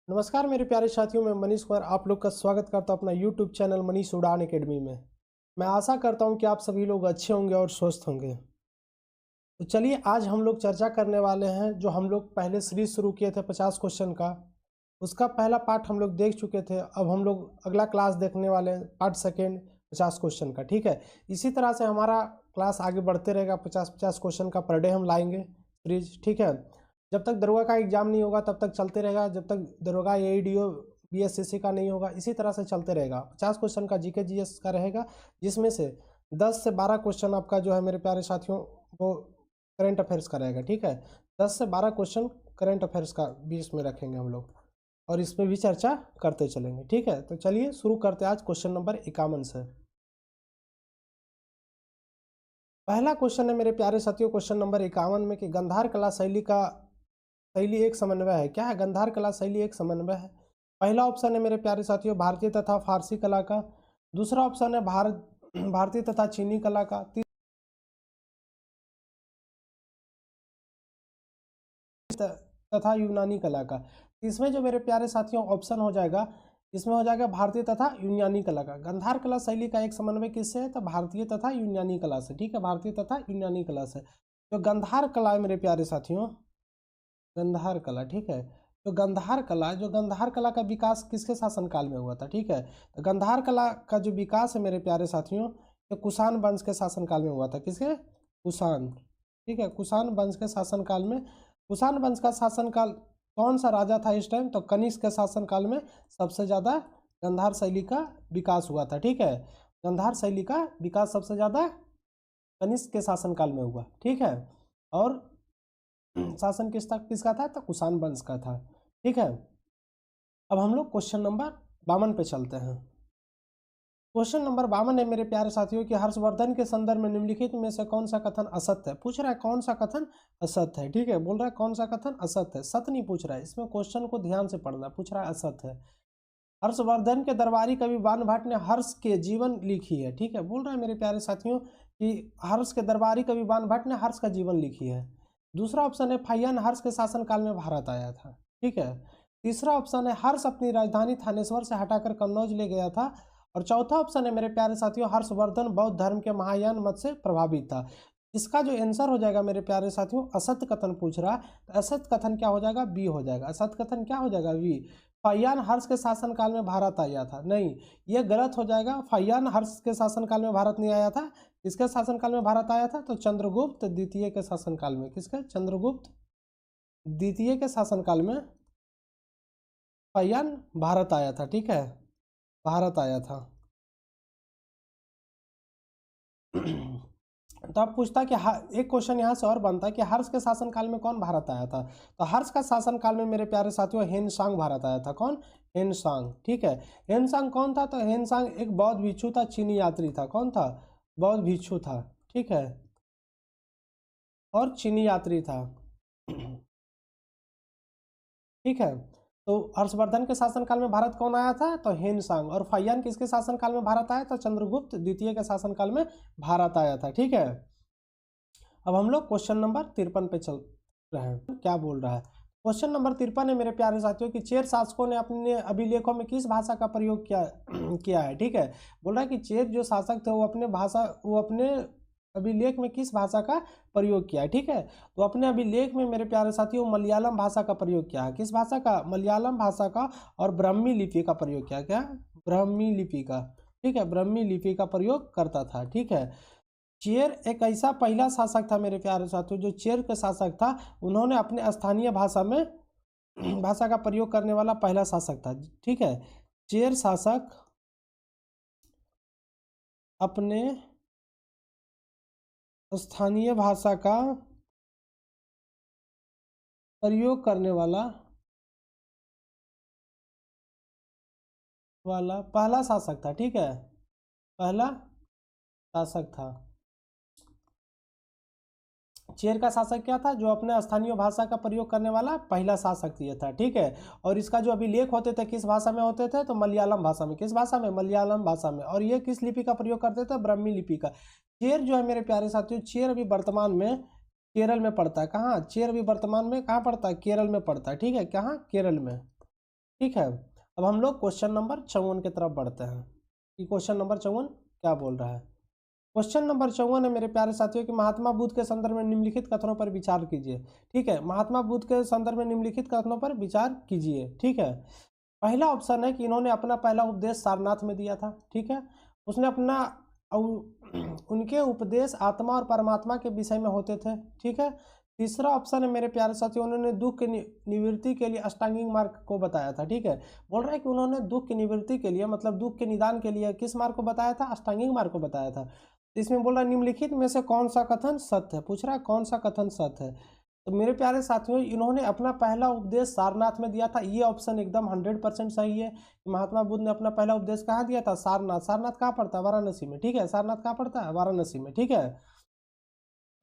नमस्कार मेरे प्यारे साथियों, मैं मनीष कुमार आप लोग का स्वागत करता हूं अपना यूट्यूब चैनल मनीष उड़ान एकेडमी में। मैं आशा करता हूं कि आप सभी लोग अच्छे होंगे और स्वस्थ होंगे। तो चलिए आज हम लोग चर्चा करने वाले हैं जो हम लोग पहले सीरीज शुरू किए थे 50 क्वेश्चन का। उसका पहला पार्ट हम लोग देख चुके थे। अब हम लोग अगला क्लास देखने वाले हैं, पार्ट सेकेंड 50 क्वेश्चन का। ठीक है, इसी तरह से हमारा क्लास आगे बढ़ते रहेगा। 50-50 क्वेश्चन का पर डे हम लाएंगे सीरीज। ठीक है, जब तक दरोगा का एग्जाम नहीं होगा तब तक चलते रहेगा, जब तक दरोगा एईडीओ बीएससीसी का नहीं होगा इसी तरह से चलते रहेगा। 50 क्वेश्चन का जीके जीएस का रहेगा, जिसमें से 10 से 12 क्वेश्चन आपका जो है मेरे प्यारे साथियों वो करंट अफेयर्स का रहेगा। ठीक है, 10 से 12 क्वेश्चन करंट अफेयर्स का बीच में रखेंगे हम लोग और इसमें भी चर्चा करते चलेंगे। ठीक है, तो चलिए शुरू करते हैं आज क्वेश्चन नंबर 51 से। पहला क्वेश्चन है मेरे प्यारे साथियों क्वेश्चन नंबर 51 में कि गंधार कला शैली एक समन्वय है। क्या है? गंधार कला शैली एक समन्वय है। पहला ऑप्शन है मेरे प्यारे साथियों भारतीय तथा फारसी कला का। दूसरा ऑप्शन है भारतीय तथा चीनी कला का। तथा यूनानी कला का। इसमें जो मेरे प्यारे साथियों ऑप्शन हो जाएगा, इसमें हो जाएगा भारतीय तथा यूनानी कला का। गंधार कला शैली का एक समन्वय किससे है? तो भारतीय तथा यूनानी कला से। ठीक है, भारतीय तथा यूनानी कला से। जो गंधार कला है मेरे प्यारे साथियों, गंधार कला, ठीक है, तो गंधार कला का विकास किसके शासनकाल में हुआ था? ठीक है, तो गंधार कला का जो विकास है मेरे प्यारे साथियों, ये कुषाण वंश के शासनकाल में हुआ था। किसके? कुषाण। ठीक है, कुषाण वंश के शासनकाल में। कुषाण वंश का शासनकाल कौन सा राजा था इस टाइम? तो कनिष्क के शासनकाल में सबसे ज़्यादा गंधार शैली का विकास हुआ था। ठीक है, गंधार शैली का विकास सबसे ज़्यादा कनिष्क के शासनकाल में हुआ। ठीक है, और शासन किसका था? तो कुषाण वंश का था। ठीक है, अब हम लोग क्वेश्चन नंबर 52 पे चलते हैं। क्वेश्चन नंबर 52 है मेरे प्यारे साथियों कि हर्षवर्धन के संदर्भ में निम्नलिखित में से कौन सा कथन असत्य है? पूछ रहा है कौन सा कथन असत्य है। ठीक है, बोल रहा है कौन सा कथन असत्य है, सत्य नहीं पूछ रहा है। इसमें क्वेश्चन को ध्यान से पढ़ना, पूछ रहा है असत्य है। हर्षवर्धन के दरबारी कवि बाण भट्ट ने हर्ष के जीवन लिखी है। ठीक है, बोल रहा है मेरे प्यारे साथियों कि हर्ष के दरबारी कवि बाण भट्ट ने हर्ष का जीवन लिखी है। दूसरा ऑप्शन है फय्यान हर्ष के शासनकाल में भारत आया था। ठीक है, तीसरा ऑप्शन है हर्ष अपनी राजधानी थानेश्वर से हटाकर कन्नौज ले गया था। और चौथा ऑप्शन है मेरे प्यारे साथियों हर्षवर्धन बौद्ध धर्म के महायान मत से प्रभावित था। इसका जो आंसर हो जाएगा मेरे प्यारे साथियों, असत्य कथन पूछ रहा है, तो असत्य कथन क्या हो जाएगा? बी हो जाएगा। असत्य कथन क्या हो जाएगा? बी। फय्यान हर्ष के शासनकाल में भारत आया था, नहीं, ये गलत हो जाएगा। फय्यान हर्ष के शासनकाल में भारत नहीं आया था। किसके शासनकाल में भारत आया था? तो चंद्रगुप्त द्वितीय के शासनकाल में। किसके? चंद्रगुप्त द्वितीय के शासनकाल में फय्यान भारत आया था। ठीक है, भारत आया था। तो अब पूछता कि एक क्वेश्चन यहाँ से और बनता है कि हर्ष के शासनकाल में कौन भारत आया था? तो हर्ष का शासनकाल में मेरे प्यारे साथियों हेनसांग भारत आया था। कौन? हेनसांग। ठीक है, हेनसांग कौन था? तो हेनसांग एक बौद्ध भिक्षु था, चीनी यात्री था। कौन था? बौद्ध भिक्षु था। ठीक है, और चीनी यात्री था। ठीक है, तो हर्षवर्धन के शासनकाल में भारत कौन आया था? तो हेनसांग। और फय्यान किसके शासनकाल में भारत आया? तो चंद्रगुप्त द्वितीय के शासनकाल में भारत आया था। ठीक है, अब हम लोग क्वेश्चन नंबर 53 पे चल रहे हैं। क्या बोल रहा है? क्वेश्चन नंबर 53 है मेरे प्यारे साथियों कि चेर शासकों ने अपने अभिलेखों में किस भाषा का प्रयोग किया है? ठीक है, बोल रहा है कि चेर जो शासक थे वो अपने अभिलेख में किस भाषा का प्रयोग किया है? ठीक है, तो अपने अभिलेख में मेरे प्यारे साथियों मलयालम भाषा का प्रयोग किया है। किस भाषा का? मलयालम भाषा का। और ब्राह्मी लिपि का प्रयोग किया। क्या? ब्राह्मी लिपि का। ठीक है, ब्राह्मी लिपि का प्रयोग करता था। ठीक है, चेर एक ऐसा पहला शासक था मेरे प्यारे साथियों, जो चेर का शासक था, उन्होंने अपने स्थानीय भाषा में भाषा का प्रयोग करने वाला पहला शासक था। ठीक है, चेर शासक अपने स्थानीय भाषा का प्रयोग करने वाला पहला शासक था। ठीक है, पहला शासक था। चेर का शासक क्या था? जो अपने स्थानीय भाषा का प्रयोग करने वाला पहला शासक ये था। ठीक है, और इसका जो अभिलेख होते थे किस भाषा में होते थे? तो मलयालम भाषा में। किस भाषा में? मलयालम भाषा में। और ये किस लिपि का प्रयोग करते थे? ब्राह्मी लिपि का। चेर जो है मेरे प्यारे साथियों, चेर अभी वर्तमान में केरल में पड़ता है। कहाँ? चेर अभी वर्तमान में कहाँ पड़ता है? केरल में पड़ता है। ठीक है, कहाँ? केरल में। ठीक है। अब हम लोग क्वेश्चन नंबर 54 की तरफ बढ़ते हैं कि क्वेश्चन नंबर 54 क्या बोल रहा है। क्वेश्चन नंबर 54 है मेरे प्यारे साथियों कि महात्मा बुद्ध के संदर्भ में निम्नलिखित कथनों पर विचार कीजिए। ठीक है, महात्मा बुद्ध के संदर्भ में निम्नलिखित कथनों पर विचार कीजिए। ठीक है, पहला ऑप्शन है कि इन्होंने अपना पहला उपदेश सारनाथ में दिया था। ठीक है, उसने अपना उनके उपदेश आत्मा और परमात्मा के विषय में होते थे। ठीक है, तीसरा ऑप्शन है मेरे प्यारे साथियों, उन्होंने दुख की निवृत्ति के लिए अष्टांगिक मार्ग को बताया था। ठीक है, बोल रहा है कि उन्होंने दुख की निवृत्ति के लिए मतलब दुख के निदान के लिए किस मार्ग को बताया था? अष्टांगिक मार्ग को बताया था। इसमें बोल रहा है निम्नलिखित में से कौन सा कथन सत्य है, पूछ रहा है कौन सा कथन सत्य है। तो मेरे प्यारे साथियों, इन्होंने अपना पहला उपदेश सारनाथ में दिया था, ये ऑप्शन एकदम 100% सही है। महात्मा बुद्ध ने अपना पहला उपदेश कहाँ दिया था? सारनाथ। सारनाथ कहाँ पड़ता है? वाराणसी में। ठीक है, सारनाथ कहाँ पड़ता है? वाराणसी में। ठीक है,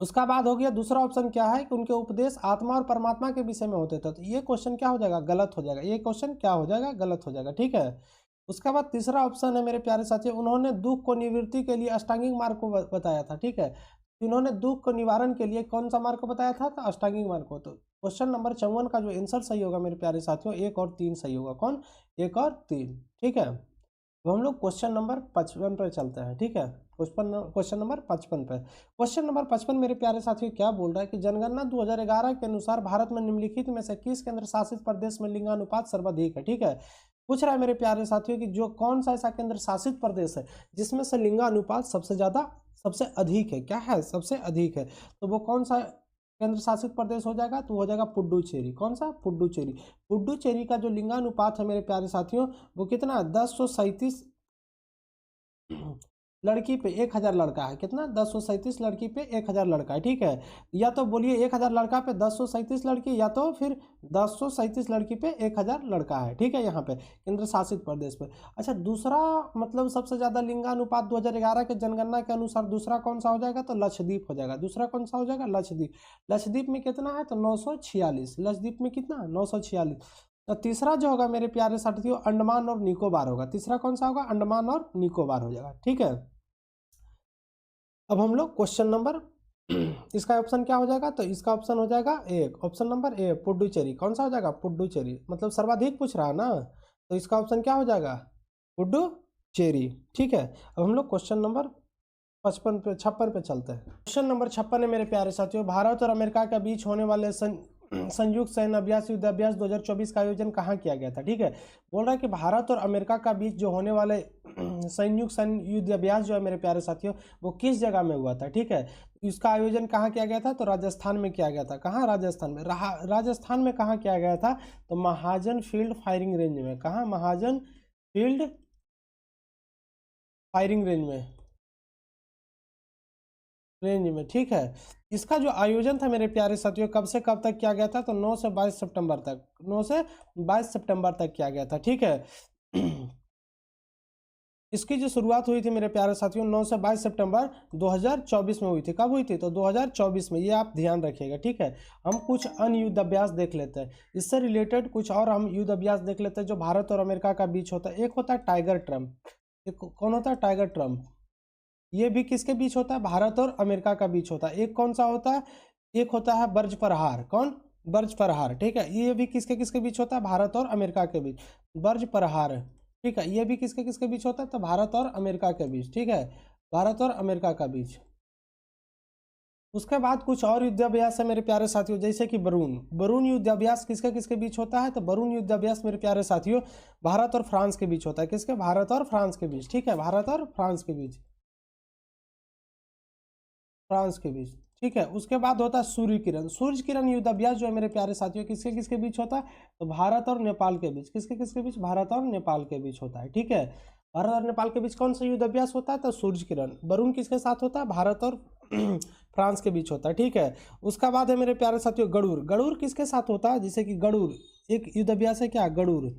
उसका बाद हो गया दूसरा ऑप्शन क्या है कि उनके उपदेश आत्मा और परमात्मा के विषय में होते थे। तो ये क्वेश्चन क्या हो जाएगा? गलत हो जाएगा। ये क्वेश्चन क्या हो जाएगा? गलत हो जाएगा। ठीक है, उसके बाद तीसरा ऑप्शन है मेरे प्यारे साथियों, उन्होंने दुख को निवृत्ति के लिए अष्टांगिक मार्ग को बताया था। ठीक है, इन्होंने दुख को निवारण के लिए कौन सा मार्ग को बताया था? तो अष्टांगिक मार्ग को। तो क्वेश्चन नंबर 54 का जो आंसर सही होगा मेरे प्यारे साथियों, 1 और 3 सही होगा। कौन? 1 और 3। ठीक है, तो हम लोग क्वेश्चन नंबर 55 पर चलते हैं। ठीक है, क्वेश्चन नंबर 55 पे। क्वेश्चन नंबर 55 मेरे प्यारे साथियों क्या बोल रहा है कि जनगणना 2011 के अनुसार भारत में निम्नलिखित में से किस केंद्र शासित प्रदेश में लिंगानुपात सर्वाधिक है? ठीक है, पूछ रहा है मेरे प्यारे साथियों कि जो कौन सा ऐसा केंद्र शासित प्रदेश है जिसमें से लिंगानुपात सबसे अधिक है। क्या है? सबसे अधिक है। तो वो कौन सा केंद्र शासित प्रदेश हो जाएगा? तो हो जाएगा पुडुचेरी। कौन सा? पुडुचेरी। पुडुचेरी का जो लिंगानुपात है मेरे प्यारे साथियों वो कितना है? 1037 लड़की पे 1000 लड़का है। कितना? 1037 लड़की पे 1000 लड़का है। ठीक है, या तो बोलिए 1000 लड़का पे 1037 लड़की, या तो फिर 1037 लड़की पे 1000 लड़का है। ठीक है, यहाँ पे केंद्र शासित प्रदेश पे। अच्छा, दूसरा मतलब सबसे ज्यादा लिंगानुपात 2011 के जनगणना के अनुसार दूसरा कौन सा हो जाएगा? तो लक्षद्वीप हो जाएगा। दूसरा कौन सा हो जाएगा? लक्षद्वीप। लक्षद्वीप में कितना है? तो 946। लक्षद्वीप में कितना? 946। तो तीसरा जो होगा मेरे प्यारे साथियों अंडमान और निकोबार होगा। तीसरा कौन सा होगा? अंडमान और निकोबार हो जाएगा। ठीक है, अब हम लोग क्वेश्चन नंबर इसका ऑप्शन क्या हो जाएगा? तो इसका ऑप्शन हो जाएगा एक, ऑप्शन नंबर ए पुडुचेरी। कौन सा हो जाएगा? पुडुचेरी। मतलब सर्वाधिक पूछ रहा है ना, तो इसका ऑप्शन क्या हो जाएगा? पुडुचेरी। ठीक है, अब हम लोग क्वेश्चन नंबर 56 पे चलते हैं। क्वेश्चन नंबर 56 है मेरे प्यारे साथियों, भारत और अमेरिका के बीच होने वाले संयुक्त सैन्य अभ्यास युद्धाभ्यास 2024 का आयोजन कहाँ किया गया था? ठीक है, बोल रहा है कि भारत और अमेरिका का बीच जो होने वाले संयुक्त सैन्य युद्धाभ्यास जो है मेरे प्यारे साथियों वो किस जगह में हुआ था? ठीक है, इसका आयोजन कहाँ किया गया था? तो राजस्थान में किया गया था। कहाँ? राजस्थान में। राजस्थान में कहाँ किया गया था? तो महाजन फील्ड फायरिंग रेंज में। कहाँ? महाजन फील्ड फायरिंग रेंज में। ठीक है, इसका जो आयोजन था मेरे प्यारे साथियों कब से कब तक किया गया था? तो 9 से 22 सितंबर तक। 9 से 22 सितंबर तक किया गया था। ठीक है, इसकी जो शुरुआत हुई थी मेरे प्यारे साथियों 9 से 22 सितंबर 2024 में हुई थी। कब हुई थी? तो 2024 में। ये आप ध्यान रखिएगा। ठीक है, हम कुछ अन्य युद्ध अभ्यास देख लेते हैं, इससे रिलेटेड कुछ और हम युद्ध अभ्यास देख लेते हैं जो भारत और अमेरिका का बीच होता है। एक होता है टाइगर ट्रम्प। एक कौन होता है? Tiger Trump. ये भी किसके बीच होता है? भारत और अमेरिका का बीच होता है। एक कौन सा होता है? एक होता है बर्ज प्रहार। कौन? बर्ज प्रहार। ठीक है, ये भी किसके किसके बीच होता है? भारत और अमेरिका के बीच। बर्ज प्रहार। ठीक है, ये भी किसके किसके बीच होता है? तो भारत और अमेरिका के बीच। ठीक है, भारत और अमेरिका का बीच। उसके बाद कुछ और युद्धाभ्यास है मेरे प्यारे साथियों, जैसे कि बरून युद्धाभ्यास किसके किसके बीच होता है? तो बरून युद्धाभ्यास मेरे प्यारे साथियों भारत और फ्रांस के बीच होता है। किसके? भारत और फ्रांस के बीच। ठीक है, भारत और फ्रांस के बीच। फ्रांस के बीच। ठीक है, उसके बाद होता है सूर्य किरण युद्धाभ्यास जो है मेरे प्यारे साथियों किसके किसके बीच होता है? तो भारत और नेपाल के बीच। किसके किसके बीच? भारत और नेपाल के बीच होता है। ठीक है, भारत और नेपाल के बीच कौन सा युद्धाभ्यास होता है? तो सूर्य किरण। वरुण किसके साथ होता है? भारत और फ्रांस के बीच होता है। ठीक है, उसका बाद है मेरे प्यारे साथियों गड़ूर किसके साथ होता है? जैसे कि गड़ूर एक युद्धाभ्यास है। क्या? गड़ूर।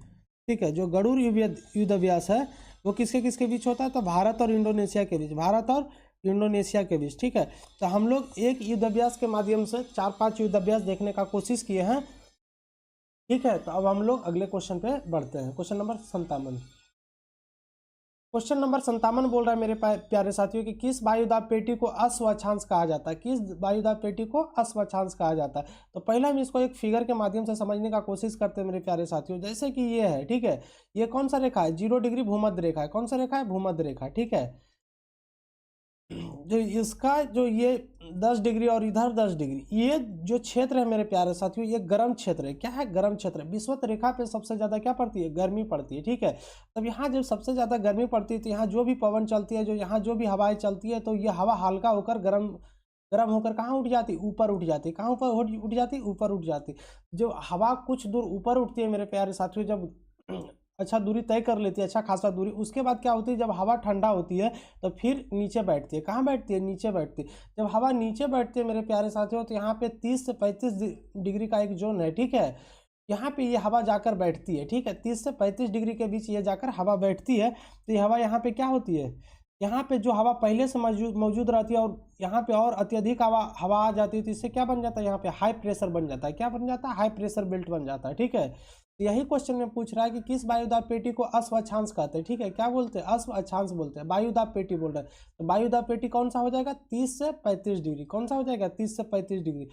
ठीक है, जो गड़ूर युद्धाभ्यास है वो किसके किसके बीच होता है? तो भारत और इंडोनेशिया के बीच। भारत और इंडोनेशिया के बीच। ठीक है, तो हम लोग एक युद्धाभ्यास के माध्यम से 4-5 युद्धाभ्यास देखने का कोशिश किए हैं। ठीक है, तो अब हम लोग अगले क्वेश्चन पे बढ़ते हैं। Question number 57। क्वेश्चन नंबर 57 बोल रहा है मेरे प्यारे साथियों कि किस वायुदाब पेटी को अस्वच्छांश कहा जाता है, किस वायुदाब पेटी को अस्वच्छांश कहा जाता है। तो पहले हम इसको एक फिगर के माध्यम से समझने का कोशिश करते हैं मेरे प्यारे साथियों। जैसे कि ये है, ठीक है, ये कौन सा रेखा है, 0 डिग्री भूमध्य रेखा है। कौन सा रेखा है, भूमध्य रेखा, ठीक है। जो इसका जो ये 10 डिग्री और इधर 10 डिग्री, ये जो क्षेत्र है मेरे प्यारे साथियों, ये गर्म क्षेत्र है। क्या है, गर्म क्षेत्र है। विषुवत रेखा पे सबसे ज्यादा क्या पड़ती है, गर्मी पड़ती है, ठीक है। तब यहाँ जब सबसे ज्यादा गर्मी पड़ती है तो यहाँ जो भी पवन चलती है, जो यहाँ जो भी हवाएं चलती है, तो ये हवा हल्का होकर गर्म गर्म होकर कहाँ उठ जाती, ऊपर उठ जाती। कहाँ ऊपर उठ जाती, ऊपर उठ जाती। जो हवा कुछ दूर ऊपर उठती है मेरे प्यारे साथियों, जब अच्छा दूरी तय कर लेती है, अच्छा खासा दूरी, उसके बाद क्या होती है, जब हवा ठंडा होती है तो फिर नीचे बैठती है। कहाँ बैठती है, नीचे बैठती है। जब हवा नीचे बैठती है मेरे प्यारे साथियों, तो यहाँ पे 30 से 35 डिग्री का एक जोन है, ठीक है। यहाँ पे ये हवा जाकर बैठती है, ठीक है। 30 से 35 डिग्री के बीच ये जाकर हवा बैठती है। तो ये हवा यहाँ पे क्या होती है, यहाँ पे जो हवा पहले से मौजूद रहती है और यहाँ पे और अत्यधिक हवा आ जाती है, तो इससे क्या बन जाता है, यहाँ पे हाई प्रेशर बन जाता है। क्या बन जाता है, हाई प्रेशर बेल्ट बन जाता है, ठीक है। तो यही क्वेश्चन में पूछ रहा है कि किस वायुदाब पेटी को अस्वच्छांश कहते हैं, ठीक है। क्या बोलते हैं, अस्वच्छांश बोलते हैं। वायुदाब पेटी बोल रहे हैं, तो वायुदाब पेटी कौन सा हो जाएगा, 30 से 35 डिग्री। कौन सा हो जाएगा, 30 से 35 डिग्री।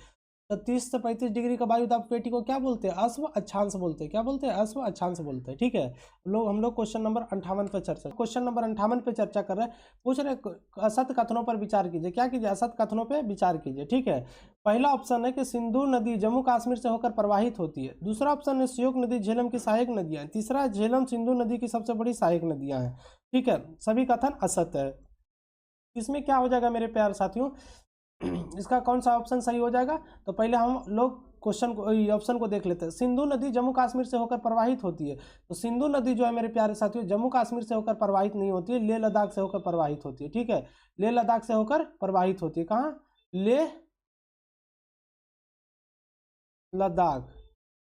तो 30 से 35 डिग्री का वायुदाब पेटी को क्या बोलते हैं, अस्व अक्षांश बोलते हैं। क्या बोलते हैं, अस्व अक्षांश बोलते हैं, ठीक है। हम लोग क्वेश्चन नंबर 58 पे चर्चा क्वेश्चन नंबर 58 पे चर्चा कर रहे हैं। पूछ रहे असत कथनों पर विचार कीजिए। क्या कीजिए, असत कथनों पर विचार कीजिए, ठीक है। पहला ऑप्शन है कि सिंधु नदी जम्मू कश्मीर से होकर प्रवाहित होती है। दूसरा ऑप्शन है श्योक नदी झेलम की सहायक नदियां। तीसरा, झेलम सिंधु नदी की सबसे बड़ी सहायक नदियां हैं, ठीक है। सभी कथन असत्य है। इसमें क्या हो जाएगा मेरे प्यारे साथियों, इसका कौन सा ऑप्शन सही हो जाएगा। तो पहले हम लोग क्वेश्चन को, ऑप्शन को देख लेते हैं। सिंधु नदी जम्मू कश्मीर से होकर प्रवाहित होती है। तो सिंधु नदी जो है मेरे प्यारे साथियों, जम्मू कश्मीर से होकर प्रवाहित नहीं होती है, लेह लद्दाख से होकर प्रवाहित होती है, ठीक है। लेह लद्दाख से होकर प्रवाहित होती है। कहाँ, लेह लद्दाख,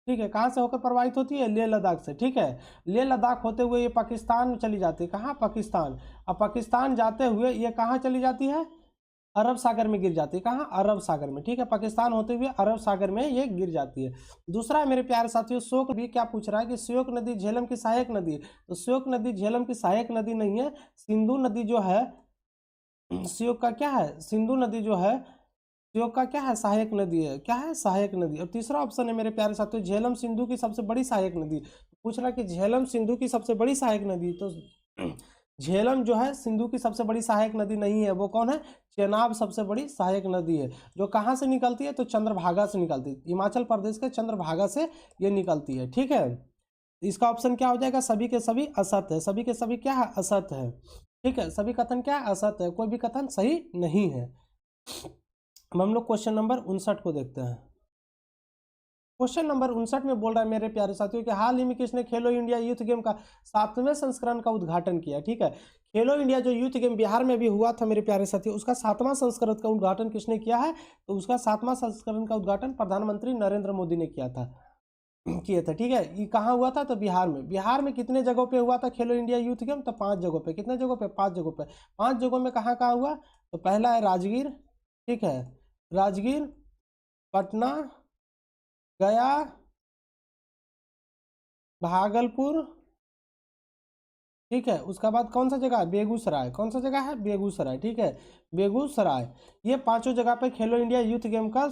ठीक है। कहाँ से होकर प्रवाहित होती है, लेह लद्दाख से, ठीक है। लेह लद्दाख होते हुए ये पाकिस्तान में चली जाती है। कहाँ, पाकिस्तान। अब पाकिस्तान जाते हुए ये कहाँ चली जाती है, अरब सागर में गिर जाती है। कहाँ, अरब सागर में, ठीक है। पाकिस्तान होते हुए अरब सागर में ये गिर जाती है। दूसरा है मेरे प्यारे साथियों, श्योक भी क्या पूछ रहा है कि श्योक नदी झेलम की सहायक नदी। तो श्योक नदी झेलम की सहायक नदी नहीं है। सिंधु नदी जो है, श्योक का क्या है, सिंधु नदी जो है श्योक का क्या है, सहायक नदी है। क्या है, सहायक नदी। और तीसरा ऑप्शन है मेरे प्यारे साथियों, झेलम सिंधु की सबसे बड़ी सहायक नदी। पूछ रहा है कि झेलम सिंधु की सबसे बड़ी सहायक नदी। तो झेलम जो है सिंधु की सबसे बड़ी सहायक नदी नहीं है। वो कौन है, चेनाब सबसे बड़ी सहायक नदी है। जो कहाँ से निकलती है, तो चंद्रभागा से निकलती है। हिमाचल प्रदेश के चंद्रभागा से ये निकलती है, ठीक है। इसका ऑप्शन क्या हो जाएगा, सभी के सभी असत्य है। सभी के सभी क्या है, असत्य है, ठीक है। सभी कथन क्या है, असत्य है। कोई भी कथन सही नहीं है। अब हम लोग क्वेश्चन नंबर 59 को देखते हैं। क्वेश्चन नंबर 59 में बोल रहा है मेरे प्यारे साथियों कि हाल ही में किसने खेलो इंडिया यूथ गेम का 7वें संस्करण का उद्घाटन किया, ठीक है। खेलो इंडिया जो यूथ गेम बिहार में भी हुआ था मेरे प्यारे साथियों, उसका 7वां संस्करण का उद्घाटन किसने किया है। तो उसका 7वां संस्करण का उद्घाटन प्रधानमंत्री नरेंद्र मोदी ने किया था, ठीक है। ये कहाँ हुआ था, तो बिहार में। बिहार में कितने जगहों पे हुआ था खेलो इंडिया यूथ गेम, तो 5 जगहों पे। कितने जगहों पे, 5 जगहों पे। 5 जगहों में कहाँ कहाँ हुआ, तो पहला है राजगीर, ठीक है। राजगीर, पटना, गया, भागलपुर, ठीक है। उसका बाद कौन सा जगह है, बेगूसराय। कौन सा जगह है, बेगूसराय, ठीक है। बेगूसराय। ये 5 जगह पे खेलो इंडिया यूथ गेम का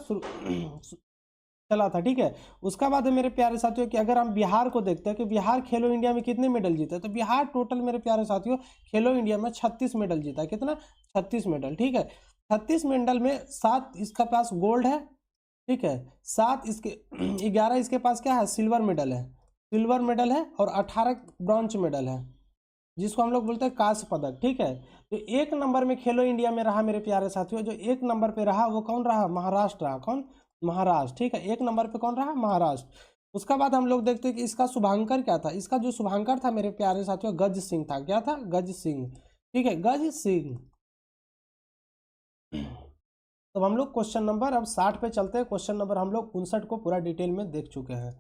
चला था, ठीक है। उसका बाद है मेरे प्यारे साथियों कि अगर हम बिहार को देखते हैं कि बिहार खेलो इंडिया में कितने मेडल जीते, तो बिहार टोटल मेरे प्यारे साथियों खेलो इंडिया में 36 मेडल जीता। कितना, 36 मेडल, ठीक है। 36 मेडल में 7 इसका पास गोल्ड है, ठीक है। 7 इसके 11 इसके पास क्या है, सिल्वर मेडल है, सिल्वर मेडल है। और 18 ब्रॉन्ज मेडल है, जिसको हम लोग बोलते हैं कांस्य पदक, ठीक है। तो 1 नंबर में खेलो इंडिया में रहा मेरे प्यारे साथियों, जो 1 नंबर पे रहा वो कौन रहा, महाराष्ट्र रहा। कौन, महाराष्ट्र, ठीक है। 1 नंबर पे कौन रहा, महाराष्ट्र। उसका बाद हम लोग देखते हैं कि इसका शुभांकर क्या था। इसका जो शुभांकर था मेरे प्यारे साथियों, गज सिंह था। क्या था, गज सिंह, ठीक है, गज सिंह। तो हम लोग क्वेश्चन नंबर अब 60 पे चलते हैं। क्वेश्चन नंबर हम लोग 59 को पूरा डिटेल में देख चुके हैं।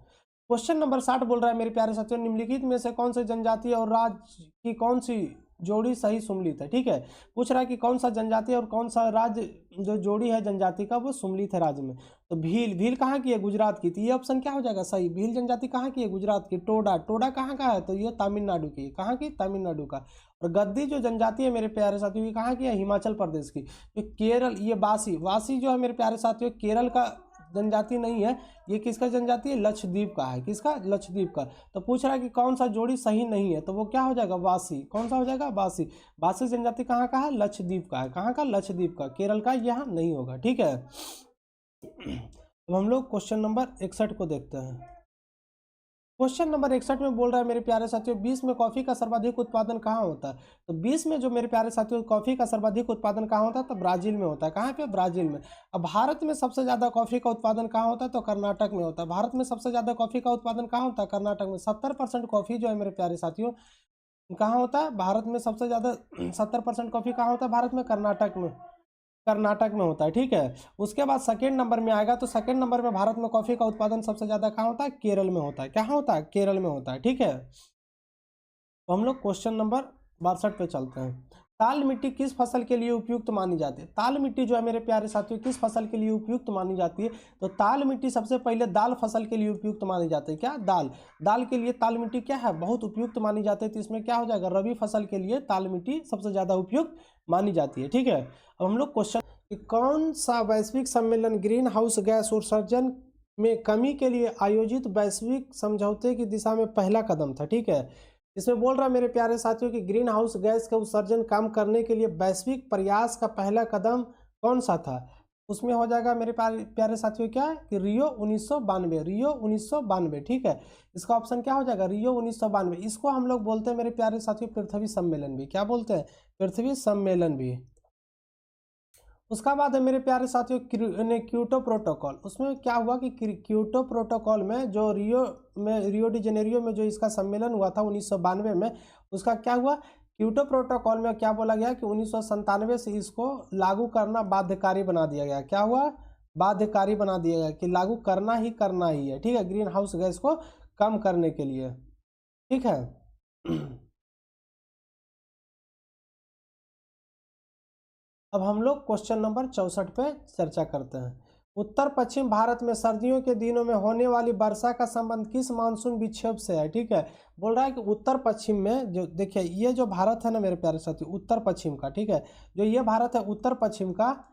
क्वेश्चन नंबर 60 बोल रहा है मेरे प्यारे साथियों, निम्नलिखित में से कौन सी जनजाति और राज्य की कौन सी जोड़ी सही सुमलित है, ठीक है। पूछ रहा है कि कौन सा जनजाति और कौन सा राज्य जो जोड़ी है जनजाति का वो सुमलित है राज्य में। तो भील, भील कहाँ की है, गुजरात की। तो ये ऑप्शन क्या हो जाएगा सही, भील जनजाति कहाँ की है, गुजरात की। टोडा, टोडा कहाँ का है, तो ये तमिलनाडु की। कहाँ की, तमिलनाडु का। और गद्दी जो जनजाति है मेरे प्यारे साथियों ये कहाँ की है, हिमाचल प्रदेश की। जो केरल, ये वासी, वासी जो है मेरे प्यारे साथियों केरल का जनजाति नहीं है, ये किसका जनजाति है, लक्षद्वीप का है। किसका, लक्षद्वीप का। तो पूछ रहा है कि कौन सा जोड़ी सही नहीं है, तो वो क्या हो जाएगा, वासी। कौन सा हो जाएगा, वासी। वासी जनजाति कहाँ का है, लक्षद्वीप का है। कहाँ का, लक्षद्वीप का, केरल का यहाँ नहीं होगा, ठीक है। तो हम लोग क्वेश्चन नंबर 61 को देखते हैं। क्वेश्चन नंबर 61 में बोल रहा है मेरे प्यारे साथियों, 20 में कॉफी का सर्वाधिक उत्पादन कहाँ होता है। तो 20 में जो मेरे प्यारे साथियों कॉफी का सर्वाधिक उत्पादन कहाँ होता है, तो ब्राजील में होता है। कहाँ पे, ब्राजील में। अब भारत में सबसे ज्यादा कॉफी का उत्पादन कहाँ होता है, तो कर्नाटक में होता है। भारत में सबसे ज्यादा कॉफी का उत्पादन कहाँ होता है, कर्नाटक में। 70% कॉफी जो है मेरे प्यारे साथियों कहाँ होता है, भारत में सबसे ज्यादा 70% कॉफी कहाँ होता है, भारत में, कर्नाटक में। कर्नाटक में होता है, ठीक है। उसके बाद सेकेंड नंबर में आएगा, तो सेकेंड नंबर में भारत में कॉफी का उत्पादन सबसे ज्यादा कहाँ होता है, केरल में होता है। क्या होता है, केरल में होता है, ठीक है। तो हम लोग क्वेश्चन नंबर 62 पे चलते हैं। ताल मिट्टी किस फसल के लिए उपयुक्त मानी जाती है। ताल मिट्टी जो है मेरे प्यारे साथियों किस फसल के लिए उपयुक्त मानी जाती है, तो ताल मिट्टी सबसे पहले दाल फसल के लिए उपयुक्त मानी जाती है। क्या, दाल। दाल के लिए ताल मिट्टी क्या है, बहुत उपयुक्त मानी जाती है। तो इसमें क्या हो जाएगा, रबी फसल के लिए ताल मिट्टी सबसे ज्यादा उपयुक्त मानी जाती है, ठीक है। अब हम लोग क्वेश्चन कि कौन सा वैश्विक सम्मेलन ग्रीन हाउस गैस उत्सर्जन में कमी के लिए आयोजित वैश्विक समझौते की दिशा में पहला कदम था, ठीक है। इसमें बोल रहा है मेरे प्यारे साथियों कि ग्रीन हाउस गैस का उत्सर्जन कम करने के लिए वैश्विक प्रयास का पहला कदम कौन सा था। उसमें हो जाएगा मेरे प्यारे साथियों क्या, कि रियो 1992, रियो 1992, ठीक है। इसका ऑप्शन क्या हो जाएगा, रियो 1992। इसको हम लोग बोलते हैं मेरे प्यारे साथियों पृथ्वी सम्मेलन भी। क्या बोलते हैं, पृथ्वी सम्मेलन भी। उसका बाद है मेरे प्यारे साथियों क्योटो प्रोटोकॉल। उसमें क्या हुआ कि क्योटो प्रोटोकॉल में जो रियो डी जेनेरियो में जो इसका सम्मेलन हुआ था 1992 में, उसका क्या हुआ, क्योटो प्रोटोकॉल में क्या बोला गया कि 1997 से इसको लागू करना बाध्यकारी बना दिया गया। क्या हुआ, बाध्यकारी बना दिया गया कि लागू करना ही है, ठीक है, ग्रीन हाउस गैस को कम करने के लिए, ठीक है। अब हम लोग क्वेश्चन नंबर 64 पे चर्चा करते हैं। उत्तर पश्चिम भारत में सर्दियों के दिनों में होने वाली वर्षा का संबंध किस मानसून विक्षोभ से है, ठीक है। बोल रहा है कि उत्तर पश्चिम में जो देखिए ये जो भारत है ना मेरे प्यारे साथी, उत्तर पश्चिम का, ठीक है, जो ये भारत है उत्तर पश्चिम का,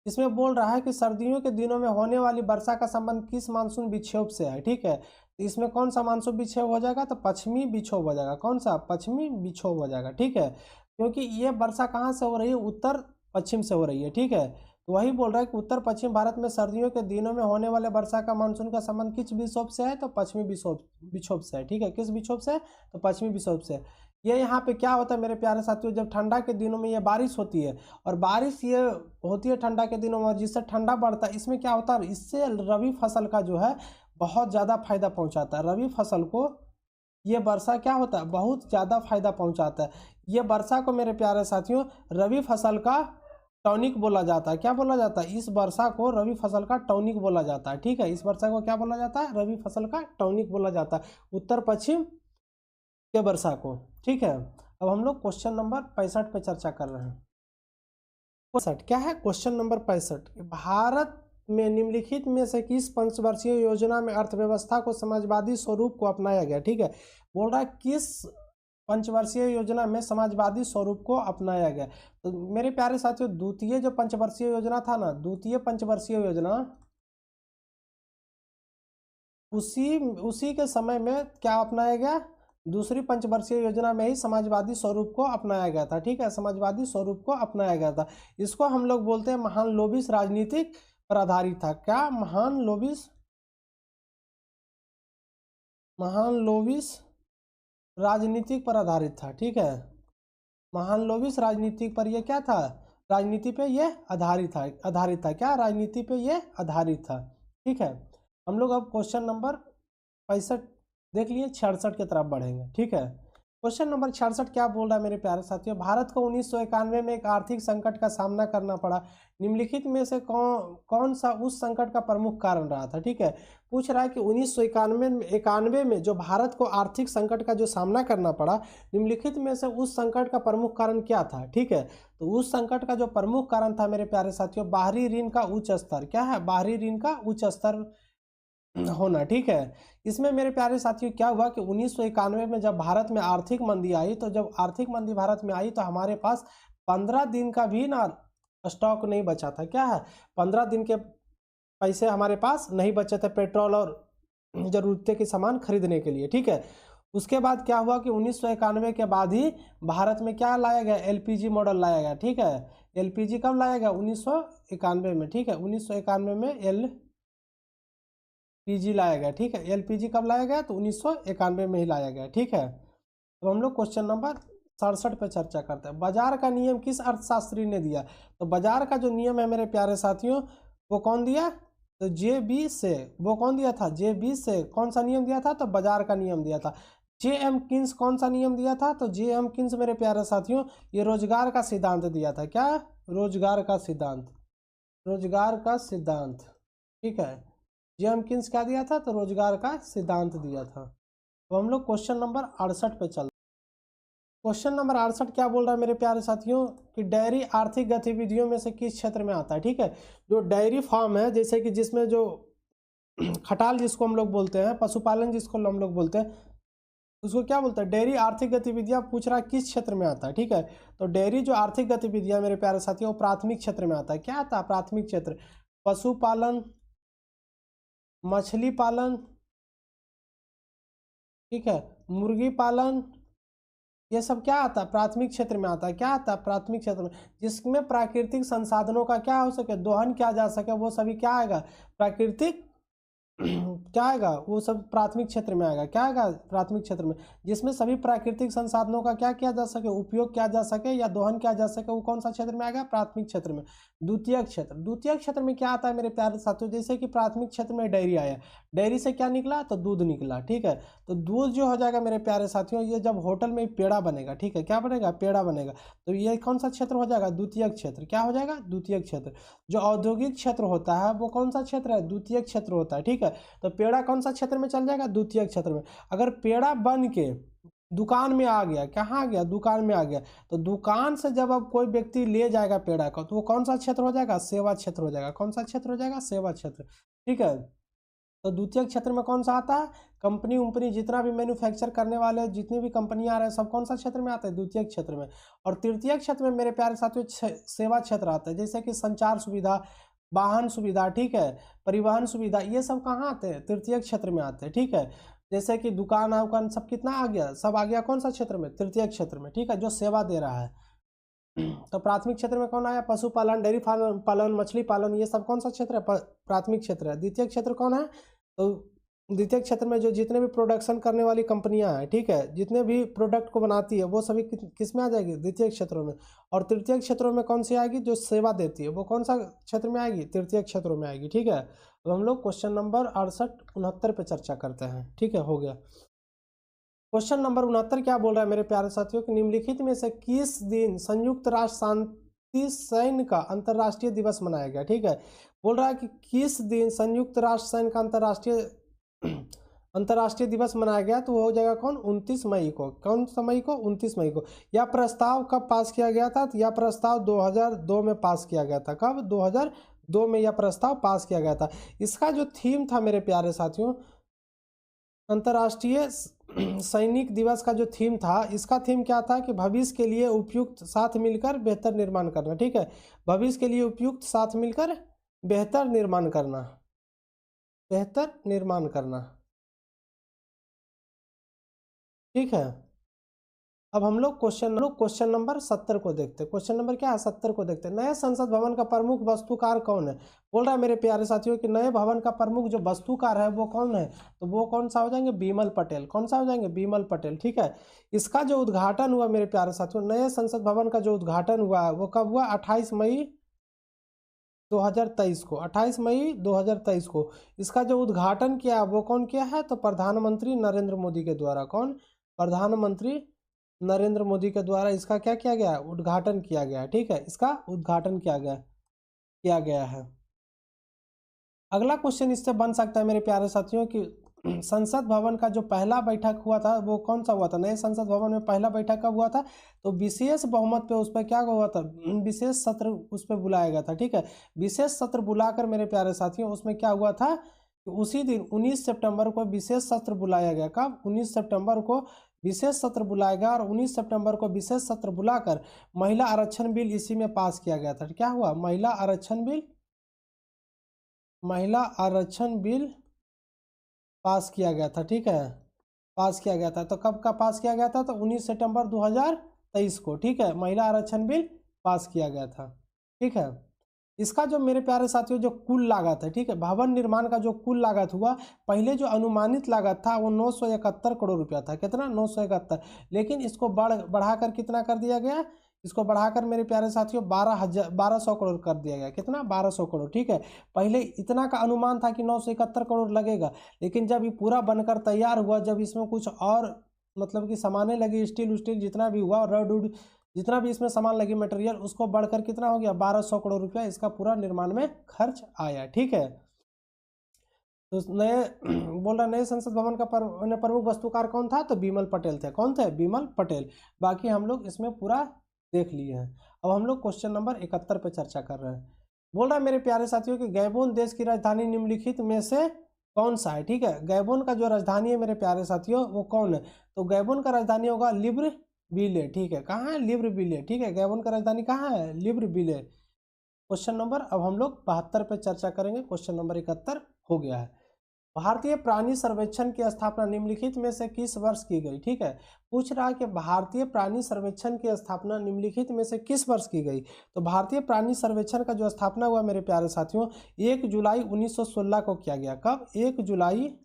इसमें बोल रहा है कि सर्दियों के दिनों में होने वाली वर्षा का संबंध किस मानसून विक्षोभ से है, ठीक है। तो इसमें कौन सा मानसून विक्षोभ हो जाएगा, तो पश्चिमी विक्षोभ हो जाएगा। कौन सा, पश्चिमी विक्षोभ हो जाएगा, ठीक है। क्योंकि ये वर्षा कहाँ से हो रही है, उत्तर पश्चिम से हो रही है, ठीक है। तो वही बोल रहा है कि उत्तर पश्चिम भारत में सर्दियों के दिनों में होने वाले वर्षा का मानसून का संबंध किस विक्षोभ से है, तो पश्चिमी विक्षोभ से है, ठीक है। किस विक्षोभ से, तो पश्चिमी विक्षोभ से। ये यहाँ पे क्या होता है मेरे प्यारे साथियों, जब ठंडा के दिनों में ये बारिश होती है, और बारिश ये होती है ठंडा के दिनों में, जिससे ठंडा बढ़ता है, इसमें क्या होता है, इससे रबी फसल का जो है बहुत ज़्यादा फायदा पहुँचाता है। रबी फसल को ये वर्षा क्या होता है, बहुत ज़्यादा फायदा पहुँचाता है। ये वर्षा को मेरे प्यारे साथियों रबी फसल का टॉनिक बोला जाता है। क्या बोला जाता है, इस वर्षा को रबी फसल का टॉनिक बोला जाता है, ठीक है। इस वर्षा को क्या बोला जाता है, रबी फसल का टॉनिक बोला जाता है, उत्तर पश्चिम के वर्षा को, ठीक है। अब हम लोग क्वेश्चन नंबर 65 पे चर्चा कर रहे हैं। 65 क्या है, क्वेश्चन नंबर 65, भारत में निम्नलिखित में से किस पंचवर्षीय योजना में अर्थव्यवस्था को समाजवादी स्वरूप को अपनाया गया, ठीक है। बोल रहा है किस पंचवर्षीय योजना में समाजवादी स्वरूप को अपनाया गया। तो मेरे प्यारे साथियों द्वितीय जो पंचवर्षीय योजना था ना, द्वितीय पंचवर्षीय योजना, उसी के समय में क्या अपनाया गया, दूसरी पंचवर्षीय योजना में ही समाजवादी स्वरूप को अपनाया गया था, ठीक है। समाजवादी स्वरूप को अपनाया गया था। इसको हम लोग बोलते हैं महान लोबिस राजनीतिक पर आधारित था। क्या, महान लोबिस राजनीतिक पर आधारित था, ठीक है। महान लोबिस राजनीतिक पर ये क्या था, राजनीति पे ये आधारित था। क्या, राजनीति पे ये आधारित था, ठीक है। हम लोग अब क्वेश्चन नंबर 65 देख लिए, 66 की तरफ बढ़ेंगे, ठीक है। क्वेश्चन नंबर 66 क्या बोल रहा है मेरे प्यारे साथियों, भारत को 1991 में एक आर्थिक संकट का सामना करना पड़ा, निम्नलिखित में से कौन सा उस संकट का प्रमुख कारण रहा था, ठीक है। पूछ रहा है कि 1991 में जो भारत को आर्थिक संकट का जो सामना करना पड़ा, निम्नलिखित में से उस संकट का प्रमुख कारण क्या था, ठीक है। तो उस संकट का जो प्रमुख कारण था मेरे प्यारे साथियों, बाहरी ऋण का उच्च स्तर। क्या है, बाहरी ऋण का उच्च स्तर होना, ठीक है। इसमें मेरे प्यारे साथियों क्या हुआ कि 1991 में जब भारत में आर्थिक मंदी आई, तो जब आर्थिक मंदी भारत में आई तो हमारे पास 15 दिन का भी ना स्टॉक नहीं बचा था। क्या है, 15 दिन के पैसे हमारे पास नहीं बचे थे पेट्रोल और जरूरतें के सामान खरीदने के लिए, ठीक है। उसके बाद क्या हुआ कि 1991 के बाद ही भारत में क्या लाया गया, एलपीजी मॉडल लाया गया, ठीक है। एलपीजी कब लाया गया, 1991 में, ठीक है। 1991 में एलपीजी लाया गया, ठीक है। एलपीजी कब लाया गया, तो 1991 में ही लाया गया, ठीक है। तो हम लोग क्वेश्चन नंबर 67 पे चर्चा करते हैं। बाजार का नियम किस अर्थशास्त्री ने दिया, तो बाजार का जो नियम है मेरे प्यारे साथियों, वो कौन दिया, तो जे बी से। वो कौन दिया था, जे बी से। कौन सा नियम दिया था, तो बाजार का नियम दिया था। जे एम किन्स कौन सा नियम दिया था, तो जे एम किन्स मेरे प्यारे साथियों ये रोजगार का सिद्धांत दिया था। क्या, रोजगार का सिद्धांत, रोजगार का सिद्धांत, ठीक है। जे एम किन्स क्या दिया था, तो रोजगार का सिद्धांत दिया था। तो हम लोग क्वेश्चन नंबर 68 पे चल। क्वेश्चन नंबर 68 क्या बोल रहा है मेरे प्यारे साथियों कि डेयरी आर्थिक गतिविधियों में से किस क्षेत्र में आता है, ठीक है। जो डेयरी फार्म है, जैसे कि जिसमें जो खटाल जिसको हम लोग बोलते हैं, पशुपालन जिसको हम लोग बोलते हैं, उसको क्या बोलते हैं, डेयरी आर्थिक गतिविधियां पूछ रहा है किस क्षेत्र में आता है, ठीक है। तो डेयरी जो आर्थिक गतिविधियां मेरे प्यारे साथियों प्राथमिक क्षेत्र में आता है। क्या आता है, प्राथमिक क्षेत्र, पशुपालन, मछली पालन, ठीक है, मुर्गी पालन, ये सब क्या आता है, प्राथमिक क्षेत्र में आता है। क्या आता है, प्राथमिक क्षेत्र में, जिसमें प्राकृतिक संसाधनों का क्या हो सके, दोहन किया जा सके, वो सभी क्या आएगा, प्राकृतिक क्या आएगा, वो सब प्राथमिक क्षेत्र में आएगा। क्या आएगा, प्राथमिक क्षेत्र में, जिसमें सभी प्राकृतिक संसाधनों का क्या किया जा सके, उपयोग किया जा सके या दोहन किया जा सके, वो कौन सा क्षेत्र में आएगा, प्राथमिक क्षेत्र में। द्वितीय क्षेत्र, द्वितीय क्षेत्र में क्या आता है मेरे प्यारे साथियों, जैसे कि प्राथमिक क्षेत्र में डेयरी आया, डेयरी से क्या निकला, तो दूध निकला, ठीक है। तो दूध जो हो जाएगा मेरे प्यारे साथियों, ये जब होटल में पेड़ा बनेगा, ठीक है, क्या बनेगा, पेड़ा बनेगा, तो ये कौन सा क्षेत्र हो जाएगा, द्वितीय क्षेत्र। क्या हो जाएगा, द्वितीय क्षेत्र। जो औद्योगिक क्षेत्र होता है वो कौन सा क्षेत्र है, द्वितीय क्षेत्र होता है, ठीक है। तो पेड़ा कौन सा क्षेत्र में चल जाएगा, द्वितीय क्षेत्र में। अगर पेड़ा बन के दुकान में आ गया, कहाँ आ गया, दुकान में आ गया, तो दुकान से जब अब कोई व्यक्ति ले जाएगा पेड़ा को, तो वो कौन सा क्षेत्र हो जाएगा, सेवा क्षेत्र हो जाएगा। कौन सा क्षेत्र हो जाएगा, सेवा क्षेत्र, ठीक है। तो द्वितीय क्षेत्र में कौन सा आता है, कंपनी उम्पनी जितना भी मैन्युफैक्चर करने वाले जितनी भी कंपनियां आ रहे हैं सब कौन सा क्षेत्र में आते हैं, द्वितीय क्षेत्र में। और तृतीय क्षेत्र में मेरे प्यारे साथियों सेवा क्षेत्र आता है, जैसे कि संचार सुविधा, वाहन सुविधा, ठीक है, परिवहन सुविधा, ये सब कहाँ आते हैं, तृतीय क्षेत्र में आते हैं, ठीक है। जैसे कि दुकान उकान सब कितना आ गया, सब आ गया कौन सा क्षेत्र में, तृतीय क्षेत्र में, ठीक है, जो सेवा दे रहा है। तो प्राथमिक क्षेत्र में कौन आया, पशुपालन, डेयरी पालन, मछली पालन, ये सब कौन सा क्षेत्र है, प्राथमिक क्षेत्र है। द्वितीय क्षेत्र कौन है, तो द्वितीय क्षेत्र में जो जितने भी प्रोडक्शन करने वाली कंपनियां हैं, ठीक है, जितने भी प्रोडक्ट को बनाती है वो सभी किस में आ जाएगी, द्वितीय क्षेत्रों में। और तृतीय क्षेत्रों में कौन सी आएगी, जो सेवा देती है वो कौन सा क्षेत्र में आएगी, तृतीय क्षेत्रों में आएगी, ठीक है। तो हम लोग क्वेश्चन नंबर 68-69 पे चर्चा करते हैं, ठीक है, हो गया। क्वेश्चन नंबर 69 क्या बोल रहा है मेरे प्यारे साथियों कि निम्नलिखित में से किस दिन संयुक्त राष्ट्र शांति सैन्य का अंतर्राष्ट्रीय दिवस मनाया गया, ठीक है। बोल रहा है कि किस दिन संयुक्त राष्ट्र सैन्य का अंतर्राष्ट्रीय दिवस मनाया गया, तो वो हो जाएगा कौन, 29 मई को। कौन सा मई को, 29 मई को। यह प्रस्ताव कब पास किया गया था, तो यह प्रस्ताव 2002 में पास किया गया था। कब, 2002 में यह प्रस्ताव पास किया गया था। इसका जो थीम था मेरे प्यारे साथियों, अंतर्राष्ट्रीय सैनिक दिवस का जो थीम था, इसका थीम क्या था कि भविष्य के लिए उपयुक्त साथ मिलकर बेहतर निर्माण करना, ठीक है। भविष्य के लिए उपयुक्त साथ मिलकर बेहतर निर्माण करना, बेहतर निर्माण करना, ठीक है। अब हम लोग क्वेश्चन नंबर 70 को देखते हैं। क्वेश्चन नंबर क्या है, 70 को देखते हैं। नए संसद भवन का प्रमुख वास्तुकार कौन है, बोल रहा है मेरे प्यारे साथियों कि नए भवन का प्रमुख जो वास्तुकार है वो कौन है, तो वो कौन सा हो जाएंगे, बिमल पटेल। कौन सा हो जाएंगे, बिमल पटेल, ठीक है। इसका जो उद्घाटन हुआ मेरे प्यारे साथियों, नए संसद भवन का जो उद्घाटन हुआ वो कब हुआ, 28 मई 2023 को, 28 मई 2023 को इसका जो उद्घाटन किया वो कौन किया है, तो प्रधानमंत्री नरेंद्र मोदी के द्वारा। कौन, प्रधानमंत्री नरेंद्र मोदी के द्वारा इसका क्या किया गया, उद्घाटन किया गया, ठीक है। इसका उद्घाटन किया गया है। अगला क्वेश्चन इससे बन सकता है मेरे प्यारे साथियों कि संसद भवन का जो पहला बैठक हुआ था वो कौन सा हुआ था, नए संसद भवन में पहला बैठक कब हुआ था, तो विशेष बहुमत पे उस पर क्या हुआ था, विशेष सत्र उस पर बुलाया गया था, ठीक है। विशेष सत्र बुलाकर मेरे प्यारे साथियों उसमें क्या हुआ था तो उसी दिन 19 सितंबर को विशेष सत्र बुलाया गया। कब? 19 सितंबर को विशेष सत्र बुलाया गया और 19 सितंबर को विशेष सत्र बुलाकर महिला आरक्षण बिल इसी में पास किया गया था। क्या हुआ? महिला आरक्षण बिल पास किया गया था। ठीक है, पास किया गया था। तो कब का पास किया गया था? तो 19 सितंबर 2023 को। ठीक है, महिला आरक्षण बिल पास किया गया था। ठीक है, इसका जो मेरे प्यारे साथियों जो कुल लागत है, ठीक है, भवन निर्माण का जो कुल लागत हुआ, पहले जो अनुमानित लागत था वो 971 करोड़ रुपया था। कितना? 971। लेकिन इसको बढ़ाकर कितना कर दिया गया? इसको बढ़ाकर मेरे प्यारे साथियों 1200 करोड़ कर दिया गया। कितना? 1200 करोड़। ठीक है, पहले इतना का अनुमान था कि 971 करोड़ लगेगा, लेकिन जब ये पूरा बनकर तैयार हुआ, जब इसमें कुछ और मतलब कि सामानें लगी, स्टील जितना भी हुआ, रड उड जितना भी इसमें सामान लगी, मटेरियल, उसको बढ़कर कितना हो गया? 1200 करोड़ रुपया इसका पूरा निर्माण में खर्च आया। ठीक है, तो नए बोल रहा नए संसद भवन का प्रमुख वास्तुकार कौन था? तो बिमल पटेल थे। कौन थे? बिमल पटेल। बाकी हम लोग इसमें पूरा देख लिए हैं। अब हम लोग क्वेश्चन नंबर 71 पे चर्चा कर रहे हैं। बोल रहा है मेरे प्यारे साथियों कि गैबोन देश की राजधानी निम्नलिखित में से कौन सा है? ठीक है, गैबोन का जो राजधानी है मेरे प्यारे साथियों वो कौन है? तो गैबोन का राजधानी होगा लिब्रविले। ठीक है, कहाँ है? लिब्रविले। ठीक है, गैबोन का राजधानी कहाँ है? लिब्रविले। क्वेश्चन नंबर अब हम लोग 72 पे चर्चा करेंगे। क्वेश्चन नंबर 71 हो गया है। भारतीय प्राणी सर्वेक्षण की स्थापना निम्नलिखित में से किस वर्ष की गई? ठीक है, पूछ रहा है कि भारतीय प्राणी सर्वेक्षण की स्थापना निम्नलिखित में से किस वर्ष की गई? तो भारतीय प्राणी सर्वेक्षण का जो स्थापना हुआ मेरे प्यारे साथियों 1 जुलाई 1916 को किया गया। कब? 1 जुलाई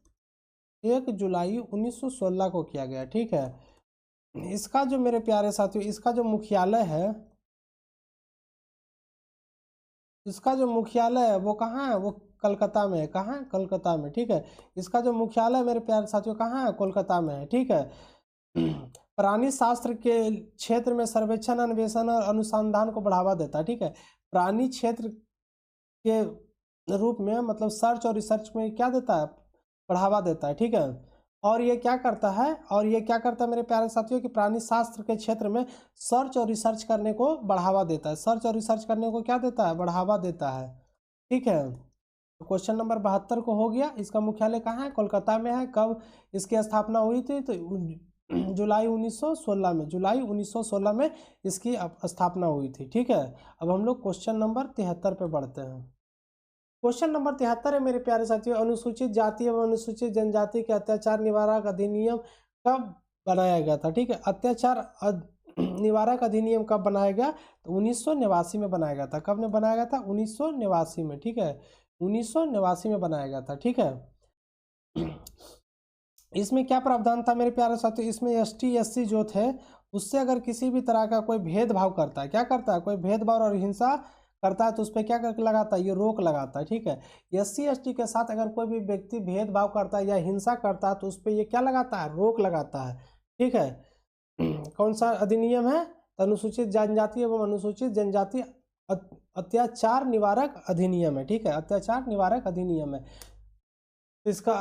1916 को किया गया। ठीक है, इसका जो मेरे प्यारे साथियों इसका जो मुख्यालय है वो कहाँ है? वो कलकत्ता में है। कहाँ? कलकत्ता में। ठीक है, इसका जो मुख्यालय मेरे प्यारे साथियों कहाँ है? कोलकाता में है। ठीक है, प्राणी शास्त्र के क्षेत्र में सर्वेक्षण, अन्वेषण और अनुसंधान को बढ़ावा देता है। ठीक है, प्राणी क्षेत्र के रूप में मतलब सर्च और रिसर्च में क्या देता है? बढ़ावा देता है। ठीक है, और ये क्या करता है मेरे प्यारे साथियों कि प्राणी शास्त्र के क्षेत्र में सर्च और रिसर्च करने को बढ़ावा देता है। सर्च और रिसर्च करने को क्या देता है? बढ़ावा देता है। ठीक है, तो क्वेश्चन नंबर 72 को हो गया। इसका मुख्यालय कहाँ है? कोलकाता में है। कब इसकी स्थापना हुई थी? तो जुलाई 1916 में इसकी स्थापना हुई थी। ठीक है, अब हम लोग क्वेश्चन नंबर 73 पे बढ़ते हैं। क्वेश्चन नंबर 73 है मेरे प्यारे साथियों, अनुसूचित जाति एवं अनुसूचित जनजाति के अत्याचार निवारक अधिनियम कब बनाया गया था? ठीक है, अत्याचार निवारक अधिनियम कब बनाया गया? तो 1989 में बनाया गया था। कब ने बनाया गया था? 1989 में। ठीक है, 1989 में बनाया गया था। ठीक है, इसमें क्या प्रावधान था मेरे प्यारे साथियों? इसमें ST SC जो थे उससे अगर किसी भी तरह का कोई भेदभाव करता है, क्या करता है? कोई भेदभाव और हिंसा करता है तो उस पर क्या करके लगाता है? ये रोक लगाता है। ठीक है, SC ST के साथ अगर कोई भी व्यक्ति भेदभाव करता है या हिंसा करता है तो उस पर ये क्या लगाता है? रोक लगाता है। ठीक है, कौन सा अधिनियम है? अनुसूचित जनजाति एवं अनुसूचित जनजाति अत्याचार निवारक अधिनियम है। ठीक है, अत्याचार निवारक अधिनियम है। इसका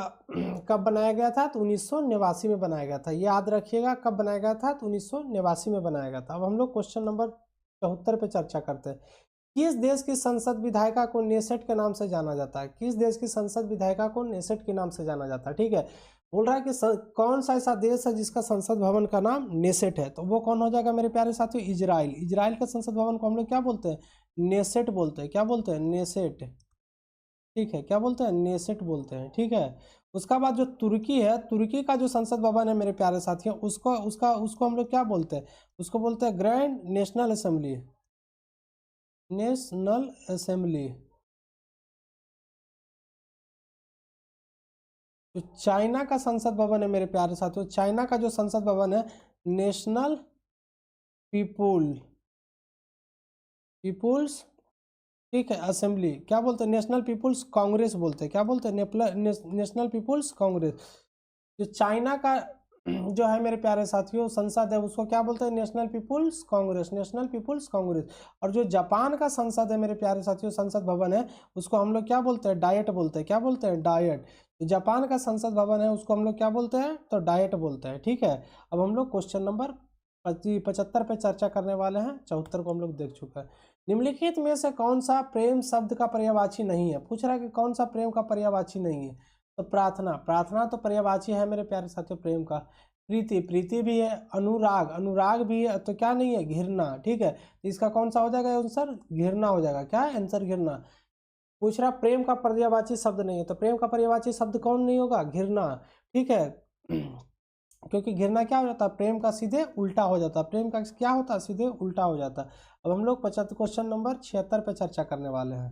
कब बनाया गया था? तो 1989 में बनाया गया था। याद रखिएगा कब बनाया गया था? तो 1989 में बनाया गया था। अब हम लोग क्वेश्चन नंबर 74 पे चर्चा करते हैं। किस देश की संसद विधायिका को नेसेट के नाम से जाना जाता है? किस देश की संसद विधायिका को नेसेट के नाम से जाना जाता है? ठीक है, बोल रहा है कि कौन सा ऐसा देश है जिसका संसद भवन का नाम नेसेट है? तो वो कौन हो जाएगा मेरे प्यारे साथियों? इजराइल। इजराइल का संसद भवन को हम लोग क्या बोलते हैं? नेसेट बोलते हैं। क्या बोलते हैं? नेसेट। ठीक है, क्या बोलते हैं? नेसेट बोलते हैं। ठीक है, उसका बाद जो तुर्की है, तुर्की का जो संसद भवन है मेरे प्यारे साथियों उसको हम लोग क्या बोलते हैं? उसको बोलते हैं grand national assembly. National assembly. तो चाइना का संसद भवन है मेरे प्यारे साथियों, चाइना का जो संसद भवन है नेशनल पीपुल्स ठीक है असेंबली, क्या बोलते हैं? नेशनल पीपुल्स कांग्रेस बोलते हैं। क्या बोलते हैं? National people's congress. जो चाइना का जो है मेरे प्यारे साथियों संसद है उसको क्या बोलते हैं? National people's congress. National people's congress. और जो जापान का संसद है मेरे प्यारे साथियों संसद भवन है उसको हम लोग क्या बोलते हैं? डायट बोलते हैं। क्या बोलते हैं? डायट। तो जापान का संसद भवन है उसको हम लोग क्या बोलते हैं? तो डायट बोलते हैं। ठीक है, अब हम लोग क्वेश्चन नंबर 75 पे चर्चा करने वाले हैं। 74 को हम लोग देख चुके हैं। निम्नलिखित में से कौन सा प्रेम शब्द का पर्यायवाची नहीं है, पूछ रहा है कि कौन सा प्रेम का पर्यायवाची नहीं है। तो प्रार्थना, प्रार्थना तो पर्यायवाची है मेरे प्यारे साथियों प्रेम का। प्रीति, प्रीति भी है। अनुराग, अनुराग भी है। तो क्या नहीं है, घृणा। ठीक है, तो इसका कौन सा हो जाएगा आंसर, घृणा हो जाएगा। क्या आंसर, घृणा। पूछ रहा प्रेम का पर्यायवाची शब्द नहीं है, तो प्रेम का पर्यायवाची शब्द कौन नहीं होगा, घृणा। ठीक है, क्योंकि घृणा क्या हो जाता है, प्रेम का सीधे उल्टा हो जाता है। प्रेम का क्या होता है, सीधे उल्टा हो जाता है। अब हम लोग 75 क्वेश्चन नंबर 76 पे चर्चा करने वाले हैं।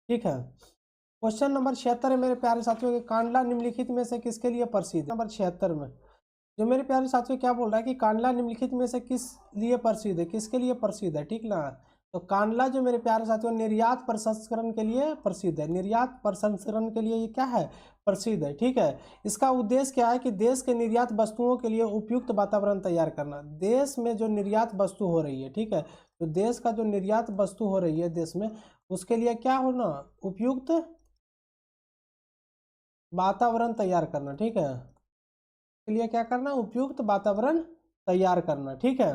ठीक है, क्वेश्चन नंबर 76 है मेरे प्यारे साथियों, कि कांडला निम्नलिखित में से किसके लिए प्रसिद्ध है। नंबर 76 में जो मेरे प्यारे साथियों क्या बोल रहा है कि कांडला निम्नलिखित में से किस लिए प्रसिद्ध है, किसके लिए प्रसिद्ध है। ठीक ना, तो कांडला जो मेरे प्यारे साथियों निर्यात प्रसंस्करण के लिए प्रसिद्ध है। निर्यात प्रसंस्करण के लिए ये क्या है, प्रसिद्ध है। ठीक है, इसका उद्देश्य क्या है कि देश के निर्यात वस्तुओं के लिए उपयुक्त वातावरण तैयार करना। देश में जो निर्यात वस्तु हो रही है, ठीक है, तो देश का जो निर्यात वस्तु हो रही है देश में, उसके लिए क्या होना, उपयुक्त वातावरण तैयार करना। ठीक है, के लिए क्या करना, उपयुक्त वातावरण तैयार करना। ठीक है,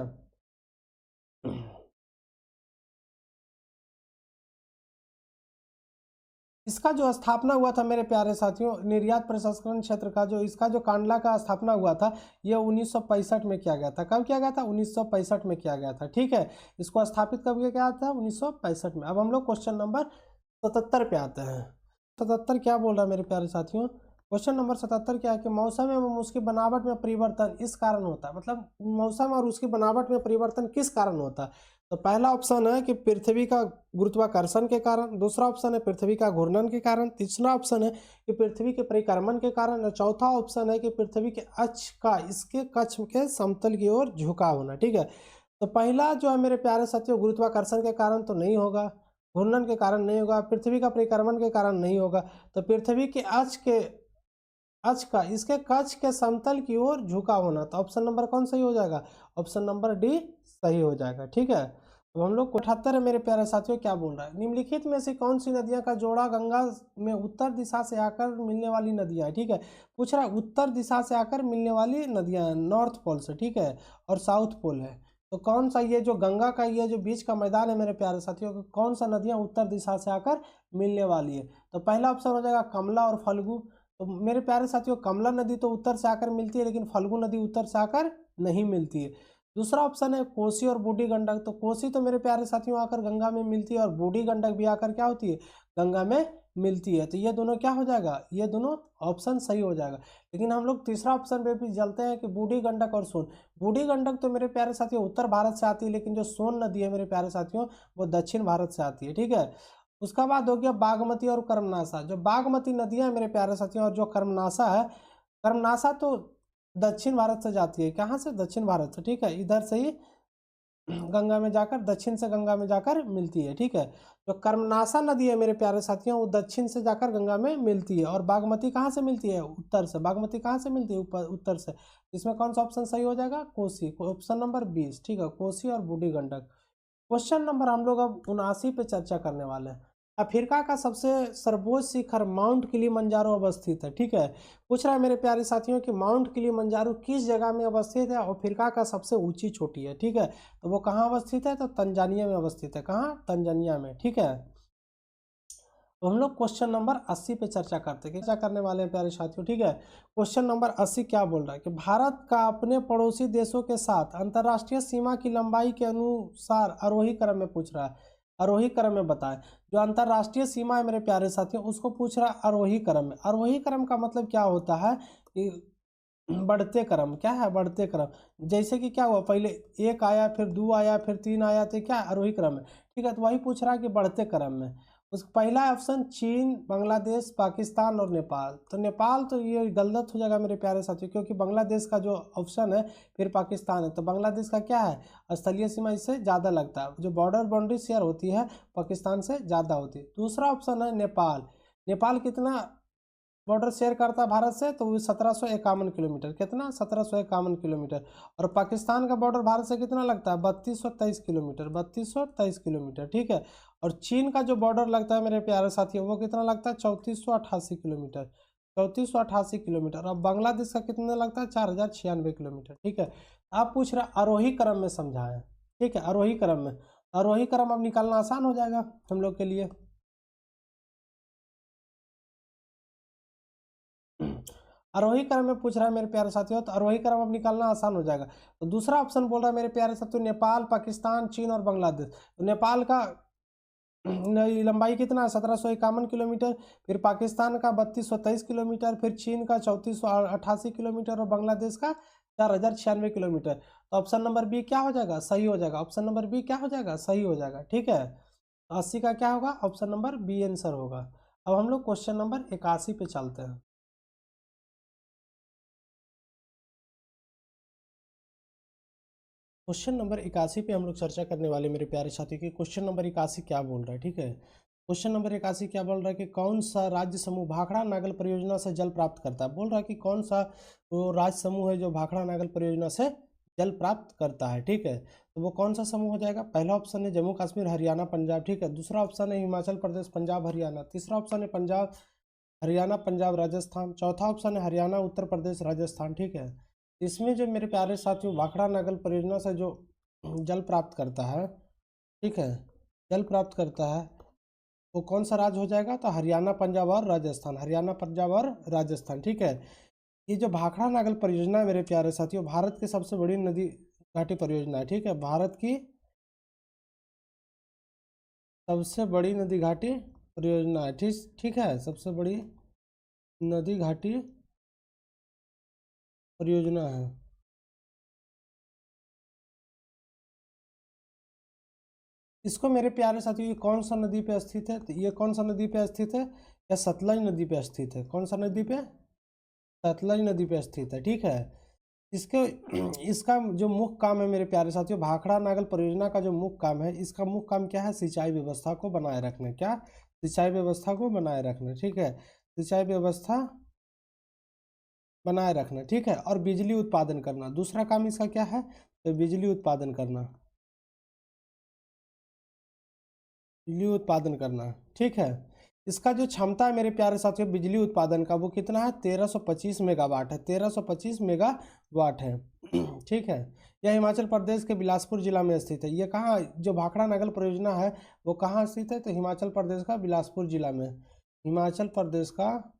इसका जो स्थापना हुआ था मेरे प्यारे साथियों, निर्यात प्रसंस्करण क्षेत्र का जो इसका जो कांडला का स्थापना हुआ था, ये 1965 में किया गया था। कब किया गया था, 1965 में किया गया था। ठीक है, इसको स्थापित कब किया गया था, 1965 में। अब हम लोग क्वेश्चन नंबर 77 पे आते हैं। 77 क्या बोल रहा है मेरे प्यारे साथियों, क्वेश्चन नंबर 77 क्या है कि मौसम एवं उसकी बनावट में परिवर्तन इस कारण होता है। मतलब मौसम और उसकी बनावट में परिवर्तन किस कारण होता है। तो पहला ऑप्शन है कि पृथ्वी का गुरुत्वाकर्षण के कारण, दूसरा ऑप्शन है पृथ्वी का घूर्णन के कारण, तीसरा ऑप्शन है कि पृथ्वी के परिक्रमण के कारण, और चौथा ऑप्शन है कि पृथ्वी के अक्ष का इसके कक्ष के समतल की ओर झुकाव होना। ठीक है, तो पहला जो है मेरे प्यारे साथियों, गुरुत्वाकर्षण के कारण तो नहीं होगा, घूर्णन के कारण नहीं होगा, पृथ्वी का परिक्रमण के कारण नहीं होगा। तो पृथ्वी के अक्ष का इसके कक्ष के समतल की ओर झुका होना। तो ऑप्शन नंबर कौन सही हो जाएगा, ऑप्शन नंबर डी सही हो जाएगा। ठीक है, तो हम लोग 78 है मेरे प्यारे साथियों, क्या बोल रहा है, निम्नलिखित में से कौन सी नदियां का जोड़ा गंगा में उत्तर दिशा से आकर मिलने वाली नदियां है। ठीक है, पूछ रहा है उत्तर दिशा से आकर मिलने वाली नदियां, नॉर्थ पोल से। ठीक है, और साउथ पोल है। तो कौन सा, ये जो गंगा का ये जो बीच का मैदान है मेरे प्यारे साथियों, कौन सा नदियां उत्तर दिशा से आकर मिलने वाली है। तो पहला ऑप्शन हो जाएगा कमला और फल्गु। तो मेरे प्यारे साथियों कमला नदी तो उत्तर से आकर मिलती है, लेकिन फल्गु नदी उत्तर से आकर नहीं मिलती है। दूसरा ऑप्शन है कोसी और बूढ़ी गंडक। तो कोसी तो मेरे प्यारे साथियों आकर गंगा में मिलती है, और बूढ़ी गंडक भी आकर क्या होती है, गंगा में मिलती है। तो ये दोनों क्या हो जाएगा, ये दोनों ऑप्शन सही हो जाएगा। लेकिन हम लोग तीसरा ऑप्शन पे भी चलते हैं कि बूढ़ी गंडक और सोन। बूढ़ी गंडक तो मेरे प्यारे साथियों उत्तर भारत से आती है, लेकिन जो सोन नदी है मेरे प्यारे साथियों वो दक्षिण भारत से आती है। ठीक है, उसका बाद हो गया बागमती और कर्मनाशा। जो बागमती नदियां मेरे प्यारे साथियों और जो कर्मनाशा है, कर्मनाशा तो दक्षिण भारत से जाती है। कहाँ से, दक्षिण भारत से। ठीक है, इधर से ही गंगा में जाकर, दक्षिण से गंगा में जाकर मिलती है। ठीक है, जो कर्मनाशा नदी है मेरे प्यारे साथियों वो दक्षिण से जाकर गंगा में मिलती है, और बागमती कहाँ से मिलती है, उत्तर से। बागमती कहाँ से मिलती है, ऊपर उत्तर से। इसमें कौन सा ऑप्शन सही हो जाएगा, कोसी, ऑप्शन नंबर 20। ठीक है, कोसी और बूढ़ी गंडक। क्वेश्चन नंबर हम लोग अब 79 पे चर्चा करने वाले हैं। अफ्रीका का सबसे सर्वोच्च शिखर माउंट किलिमंजारो अवस्थित है। ठीक है, पूछ रहा है मेरे प्यारे साथियों कि माउंट किलिमंजारो किस जगह में अवस्थित है। अफ्रीका का सबसे ऊंची चोटी है। ठीक है, तो वो कहाँ अवस्थित है, तो तंजानिया में अवस्थित है। कहाँ, तंजानिया में। ठीक है, तो हम लोग क्वेश्चन नंबर 80 पे चर्चा करते हैं, चर्चा करने वाले हैं प्यारे साथियों। ठीक है, क्वेश्चन नंबर 80 क्या बोल रहा है कि भारत का अपने पड़ोसी देशों के साथ अंतर्राष्ट्रीय सीमा की लंबाई के अनुसार आरोही क्रम में पूछ रहा है। आरोही क्रम में बताएं। जो अंतर्राष्ट्रीय सीमा है मेरे प्यारे साथियों उसको पूछ रहा है आरोही क्रम में। आरोही क्रम का मतलब क्या होता है कि बढ़ते क्रम। क्या है, बढ़ते क्रम। जैसे कि क्या हुआ, पहले एक आया, फिर दो आया, फिर तीन आया, तो क्या आरोही क्रम है। ठीक है, तो वही पूछ रहा है कि बढ़ते क्रम में। उस पहला ऑप्शन चीन, बांग्लादेश, पाकिस्तान और नेपाल। तो नेपाल तो ये गलत हो जाएगा मेरे प्यारे साथियों, क्योंकि बांग्लादेश का जो ऑप्शन है फिर पाकिस्तान है। तो बांग्लादेश का क्या है, स्थलीय सीमा इससे ज़्यादा लगता है, जो बॉर्डर बाउंड्री शेयर होती है पाकिस्तान से ज़्यादा होती है। दूसरा ऑप्शन है नेपाल। नेपाल कितना बॉर्डर शेयर करता है भारत से, तो वो 1751 किलोमीटर। कितना, 1751 किलोमीटर। और पाकिस्तान का बॉर्डर भारत से कितना लगता है, 3223 किलोमीटर। 3223 किलोमीटर। ठीक है, और चीन का जो बॉर्डर लगता है मेरे प्यारे साथियों वो कितना लगता है, 3488 किलोमीटर। 3488 किलोमीटर। और बांग्लादेश का कितना लगता है, 4096 किलोमीटर। ठीक है, आप पूछ रहे आरोही क्रम में समझाएं। ठीक है, आरोही क्रम में। आरोही क्रम अब निकालना आसान हो जाएगा हम लोग के लिए। आरोही क्रम में पूछ रहा है मेरे प्यारे साथियों, तो आरोही क्रम अब निकालना आसान हो जाएगा। तो दूसरा ऑप्शन बोल रहा है मेरे प्यारे साथियों, नेपाल, पाकिस्तान, चीन और बांग्लादेश। तो नेपाल का लंबाई कितना है, 1751 किलोमीटर। फिर पाकिस्तान का 3223 किलोमीटर। फिर चीन का 3488 किलोमीटर और बांग्लादेश का 4096 किलोमीटर। तो ऑप्शन नंबर बी क्या हो जाएगा, सही हो जाएगा। ऑप्शन नंबर बी क्या हो जाएगा, सही हो जाएगा। ठीक है, तो 80 का क्या होगा, ऑप्शन नंबर बी आंसर होगा। अब हम लोग क्वेश्चन नंबर 81 पे चलते हैं। क्वेश्चन नंबर 81 पे हम लोग चर्चा करने वाले मेरे प्यारे साथी की क्वेश्चन नंबर 81 क्या बोल रहा है। ठीक है, क्वेश्चन नंबर 81 क्या बोल रहा है कि कौन सा राज्य समूह भाखड़ा नागल परियोजना से जल प्राप्त करता है। बोल रहा है कि कौन सा वो राज्य समूह है जो भाखड़ा नागल परियोजना से जल प्राप्त करता है। ठीक है, तो वो कौन सा समूह हो जाएगा। पहला ऑप्शन है जम्मू कश्मीर हरियाणा पंजाब। ठीक है, दूसरा ऑप्शन है हिमाचल प्रदेश पंजाब हरियाणा। तीसरा ऑप्शन है पंजाब हरियाणा पंजाब राजस्थान। चौथा ऑप्शन है हरियाणा उत्तर प्रदेश राजस्थान। ठीक है, इसमें जो मेरे प्यारे साथियों भाखड़ा नागल परियोजना से जो जल प्राप्त करता है, ठीक है, जल प्राप्त करता है, वो कौन सा राज्य हो जाएगा, तो हरियाणा पंजाब और राजस्थान। हरियाणा पंजाब और राजस्थान। ठीक है, ये जो भाखड़ा नागल परियोजना है मेरे प्यारे साथियों, भारत की सबसे बड़ी नदी घाटी परियोजना है। ठीक है, भारत की सबसे बड़ी नदी घाटी परियोजना है। ठीक ठीक है, सबसे बड़ी नदी घाटी परियोजना है। इसको मेरे प्यारे साथियों, ये कौन सा नदी पे स्थित है, तो ये कौन सा नदी पे स्थित है, या सतलज नदी पे स्थित है। कौन सा नदी पे, सतलज नदी पे स्थित है। ठीक है, इसके इसका जो मुख्य काम है मेरे प्यारे साथियों, भाखड़ा नागल परियोजना का जो मुख्य काम है, इसका मुख्य काम क्या है, सिंचाई व्यवस्था को बनाए रखना। क्या, सिंचाई व्यवस्था को बनाए रखना। ठीक है, सिंचाई व्यवस्था बनाए रखना। ठीक है, और बिजली उत्पादन करना। दूसरा काम इसका क्या है, तो बिजली उत्पादन करना, बिजली उत्पादन करना। ठीक है, इसका जो क्षमता है मेरे प्यारे साथियों बिजली उत्पादन का, वो कितना है, 1325 मेगावाट है। 1325 मेगावाट है। ठीक है, यह हिमाचल प्रदेश के बिलासपुर जिला में स्थित है। ये कहाँ, जो भाखड़ा नागल परियोजना है वो कहाँ स्थित है, तो हिमाचल प्रदेश का बिलासपुर जिला में, हिमाचल प्रदेश का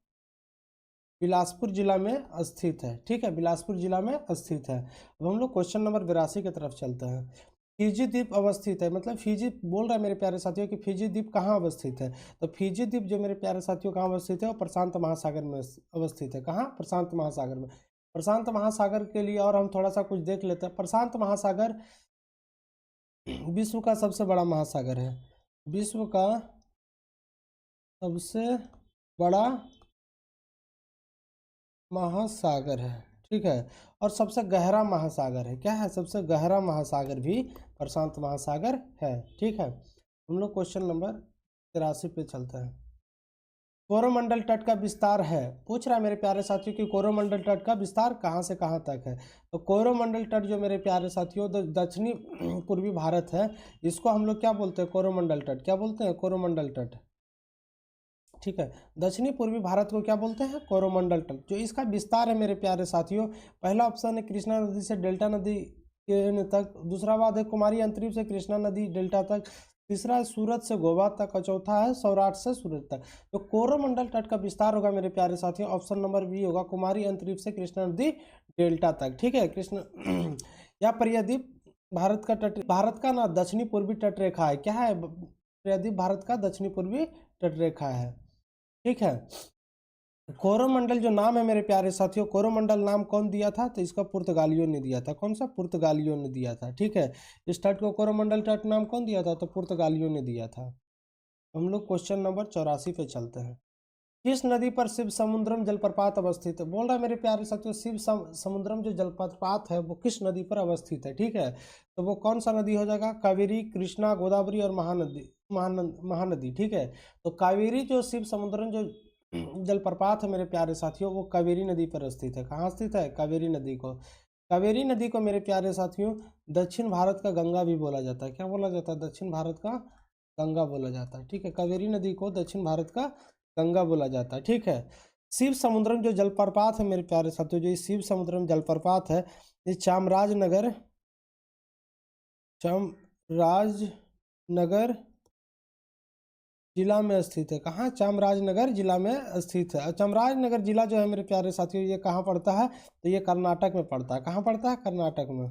बिलासपुर जिला में स्थित है। ठीक है, बिलासपुर जिला में स्थित है। अब हम लोग क्वेश्चन नंबर 82 की तरफ चलते हैं। फिजी द्वीप अवस्थित है, मतलब फिजी बोल रहा है मेरे प्यारे साथियों कि फिजी द्वीप कहाँ अवस्थित है। तो फिजी द्वीप जो मेरे प्यारे साथियों कहाँ अवस्थित है, वो प्रशांत महासागर में अवस्थित है। कहाँ, प्रशांत महासागर में। प्रशांत महासागर के लिए और हम थोड़ा सा कुछ देख लेते हैं। प्रशांत महासागर विश्व का सबसे बड़ा महासागर है। विश्व का सबसे बड़ा महासागर है। ठीक है, और सबसे गहरा महासागर है। क्या है, सबसे गहरा महासागर भी प्रशांत महासागर है। ठीक है, हम लोग क्वेश्चन नंबर 83 पे चलते हैं। कोरोमंडल तट का विस्तार है, पूछ रहा है मेरे प्यारे साथियों कि कोरोमंडल तट का विस्तार कहाँ से कहाँ तक है। तो कोरोमंडल तट जो मेरे प्यारे साथियों दक्षिणी पूर्वी भारत है, इसको हम लोग क्या बोलते हैं, कोरोमंडल तट। क्या बोलते हैं, कोरोमंडल तट। ठीक है, दक्षिणी पूर्वी भारत को क्या बोलते हैं, कोरोमंडल तट। जो इसका विस्तार है मेरे प्यारे साथियों, पहला ऑप्शन है कृष्णा नदी से डेल्टा नदी के तक। दूसरा बात है कुमारी अंतरीप से कृष्णा नदी डेल्टा तक। तीसरा है सूरत से गोवा तक। और चौथा है सौराठ से सूरत तक। तो कोरोमंडल तट का विस्तार होगा मेरे प्यारे साथियों, ऑप्शन नंबर बी होगा, कुमारी अंतरीप से कृष्णा नदी डेल्टा तक। ठीक है, कृष्ण या प्रियद्वीप भारत का तट, भारत का ना दक्षिणी पूर्वी तट रेखा है। क्या है, प्रियद्वीप भारत का दक्षिणी पूर्वी तट रेखा है। ठीक है, कोरोमंडल जो नाम है मेरे प्यारे साथियों, कोरोमंडल नाम कौन दिया था, तो इसका पुर्तगालियों ने दिया था। कौन सा, पुर्तगालियों ने दिया था। ठीक है, इस तट को कोरोमंडल तट नाम कौन दिया था, तो पुर्तगालियों ने दिया था। हम लोग क्वेश्चन नंबर 84 पे चलते हैं। किस नदी पर शिव समुद्रम जलप्रपात अवस्थित है। बोल रहा है मेरे प्यारे साथियों शिव समुद्रम जो जलप्रपात है वो किस नदी पर अवस्थित है। ठीक है, तो वो कौन सा नदी हो जाएगा, कावेरी, कृष्णा, गोदावरी और महानदी, महानदी। ठीक है, तो कावेरी जो शिव समुद्रम जो जलप्रपात है मेरे प्यारे साथियों, वो कावेरी नदी पर स्थित है। कहाँ स्थित है, कावेरी नदी को। कावेरी नदी को मेरे प्यारे साथियों दक्षिण भारत का गंगा भी बोला जाता है। क्या बोला जाता है, दक्षिण भारत का गंगा बोला जाता है। ठीक है, कावेरी नदी को दक्षिण भारत का गंगा बोला जाता है। ठीक है, शिव समुद्रम जो जलप्रपात है मेरे प्यारे साथियों, जो शिव समुद्रम जलप्रपात है, ये चामराजनगर, चामराजनगर नगर जिला में स्थित है। कहाँ? चामराजनगर जिला में स्थित है। और चामराजनगर जिला जो है मेरे प्यारे साथियों, ये कहाँ पड़ता है? तो ये कर्नाटक में पड़ता है। कहाँ पड़ता है? कर्नाटक में।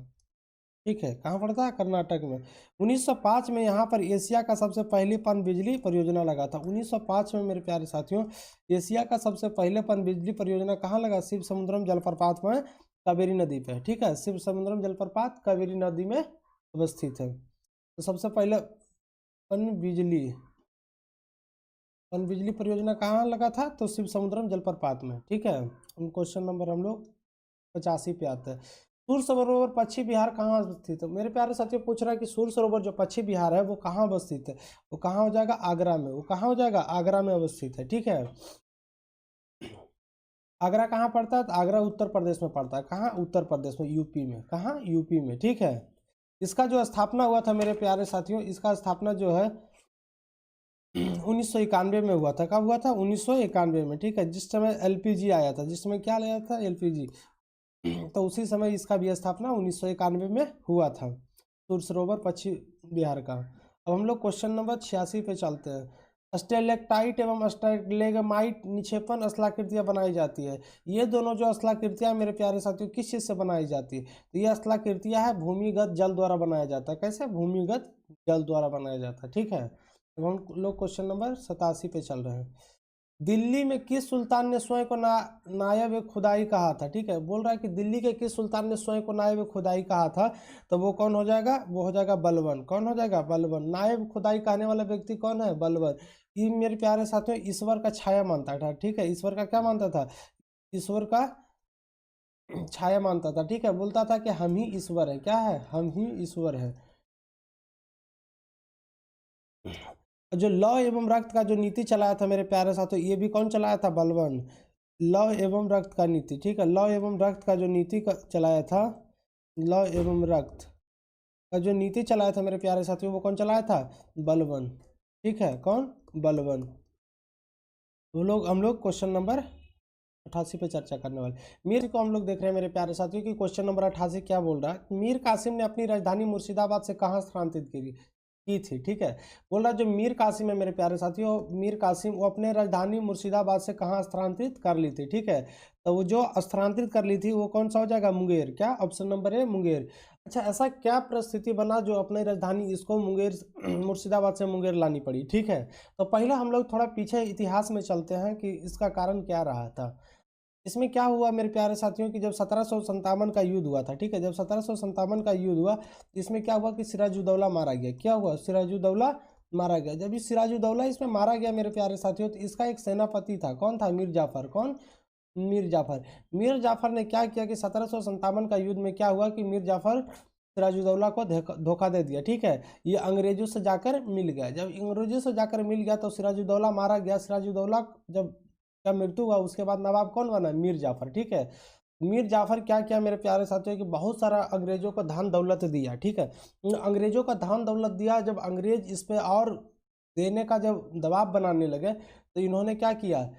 ठीक है, कहाँ पड़ता है? कर्नाटक में। 1905 में यहाँ पर एशिया का सबसे पहली पनबिजली परियोजना लगा था। 1905 में मेरे प्यारे साथियों, एशिया का सबसे पहले पनबिजली परियोजना कहाँ लगा? शिव समुद्रम जलप्रपात में, कावेरी नदी पे। ठीक है, शिव समुद्रम जलप्रपात कावेरी नदी में अवस्थित है। तो सबसे पहले पनबिजली पनबिजली परियोजना कहाँ लगा था? तो शिव समुद्रम जलप्रपात में। ठीक है, हम क्वेश्चन नंबर हम लोग 85 पे आते हैं। सूर सरोवर पश्चिम बिहार कहाँ अवस्थित है? मेरे प्यारे साथियों, पूछ रहा है कि सूर सरोवर जो पश्चिम बिहार है वो कहाँ अवस्थित है? वो कहाँ हो जाएगा? आगरा में। वो कहाँ हो जाएगा? आगरा में अवस्थित है। ठीक है, आगरा कहाँ पड़ता है? तो आगरा उत्तर प्रदेश में पड़ता है। कहाँ? उत्तर प्रदेश में, यूपी में। कहाँ? यूपी में। ठीक है, इसका जो स्थापना हुआ था मेरे प्यारे साथियों, इसका स्थापना जो है 1991 में हुआ था। कब हुआ था? 1991 में। ठीक है, जिस समय एलपीजी आया था, जिस समय क्या आया था? एलपीजी। तो उसी समय इसका भी स्थापना 1991 में हुआ था, सूर सरोवर पश्चिम बिहार का। अब हम लोग क्वेश्चन नंबर 86 पे चलते हैं। स्टेलेक्टाइट एवं स्टेलेग्माइट निक्षेपण स्थलाकृतियाँ बनाई जाती है। ये दोनों जो स्थलाकृतियाँ मेरे प्यारे साथियों किस चीज़ से बनाई जाती है? तो ये स्थलाकृतियाँ है भूमिगत जल द्वारा बनाया जाता है। कैसे? भूमिगत जल द्वारा बनाया जाता है। ठीक है, अब हम लोग क्वेश्चन नंबर 87 पे चल रहे हैं। दिल्ली में किस सुल्तान ने स्वयं को नायब खुदाई कहा था? ठीक है, बोल रहा है कि दिल्ली के किस सुल्तान ने स्वयं को नायब खुदाई कहा था? तो वो कौन हो जाएगा? वो हो जाएगा बलबन। कौन हो जाएगा? बलबन। नायब खुदाई कहने वाला व्यक्ति कौन है? बलबन। ये मेरे प्यारे साथियों ईश्वर का छाया मानता था। ठीक है, ईश्वर का क्या मानता था? ईश्वर का छाया मानता था। ठीक है, बोलता था कि हम ही ईश्वर है। क्या है? हम ही ईश्वर है। जो लौ एवं रक्त का जो नीति चलाया था मेरे प्यारे साथियों, ये भी कौन चलाया था? बलबन। लौ एवं रक्त का नीति। ठीक है, लौ एवं रक्त का जो नीति का चलाया था, लौ एवं रक्त का जो नीति चलाया था मेरे प्यारे साथियों, वो कौन चलाया था? बलबन। ठीक है, कौन? बलबन। वो लोग हम लोग क्वेश्चन नंबर 88 पे चर्चा करने वाले। मीर को हम लोग देख रहे हैं मेरे प्यारे साथियों कि क्वेश्चन नंबर 88 क्या बोल रहा है? मीर कासिम ने अपनी राजधानी मुर्शिदाबाद से कहाँ स्थानांतरित की थी? ठीक है, बोल रहा है जो मीर कासिम है मेरे प्यारे साथियों, मीर कासिम वो अपने राजधानी मुर्शिदाबाद से कहाँ स्थानांतरित कर ली थी? ठीक है, तो वो जो स्थानांतरित कर ली थी वो कौन सा हो जाएगा? मुंगेर। क्या? Option number A, Munger. अच्छा, ऐसा क्या परिस्थिति बना जो अपने राजधानी इसको मुंगेर मुर्शिदाबाद से मुंगेर लानी पड़ी? ठीक है, तो पहले हम लोग थोड़ा पीछे इतिहास में चलते हैं कि इसका कारण क्या रहा था। इसमें क्या हुआ मेरे प्यारे साथियों कि जब 1757 का युद्ध हुआ था। ठीक है, जब 1757 का युद्ध हुआ, इसमें क्या हुआ कि सिराजुद्दौला मारा गया। क्या हुआ? सिराजुद्दौला मारा गया। जब इस सिराजुद्दौला इसमें मारा गया मेरे प्यारे साथियों, तो इसका एक सेनापति था। कौन था? मीर जाफर। कौन? मीर जाफर। मीर जाफर ने क्या किया कि 1757 का युद्ध में क्या हुआ कि मीर जाफर सिराजुद्दौला को धोखा दे दिया। ठीक है, ये अंग्रेजों से जाकर मिल गया। जब अंग्रेजों से जाकर मिल गया तो सिराजुद्दौला मारा गया। सिराजुद्दौला जब का मृत्यु हुआ, उसके बाद नवाब कौन बना? मीर जाफर। ठीक है, मीर जाफर क्या किया मेरे प्यारे साथियों कि बहुत सारा अंग्रेजों को धन दौलत दिया। ठीक है, अंग्रेजों का धन दौलत दिया। जब अंग्रेज इस पे और देने का जब दबाव बनाने लगे तो इन्होंने क्या किया?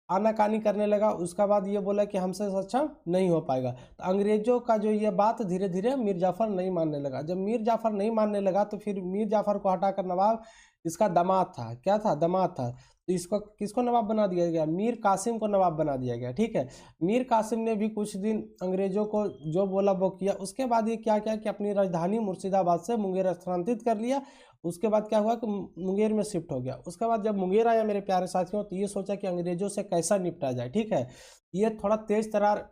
आनाकानी करने लगा। उसका बाद ये बोला कि हमसे सक्षम नहीं हो पाएगा। तो अंग्रेजों का जो ये बात धीरे धीरे मीर जाफर नहीं मानने लगा। जब मीर जाफर नहीं मानने लगा तो फिर मीर जाफर को हटाकर नवाब इसका दामाद था। क्या था? दामाद था। तो इसको किसको नवाब बना दिया गया? मीर कासिम को नवाब बना दिया गया। ठीक है, मीर कासिम ने भी कुछ दिन अंग्रेजों को जो बोला वो किया। उसके बाद ये क्या किया कि अपनी राजधानी मुर्शिदाबाद से मुंगेर स्थानांतरित कर लिया। उसके बाद क्या हुआ कि मुंगेर में शिफ्ट हो गया। उसके बाद जब मुंगेर आया मेरे प्यारे साथियों, तो ये सोचा कि अंग्रेजों से कैसा निपटा जाए। ठीक है, ये थोड़ा तेज तरार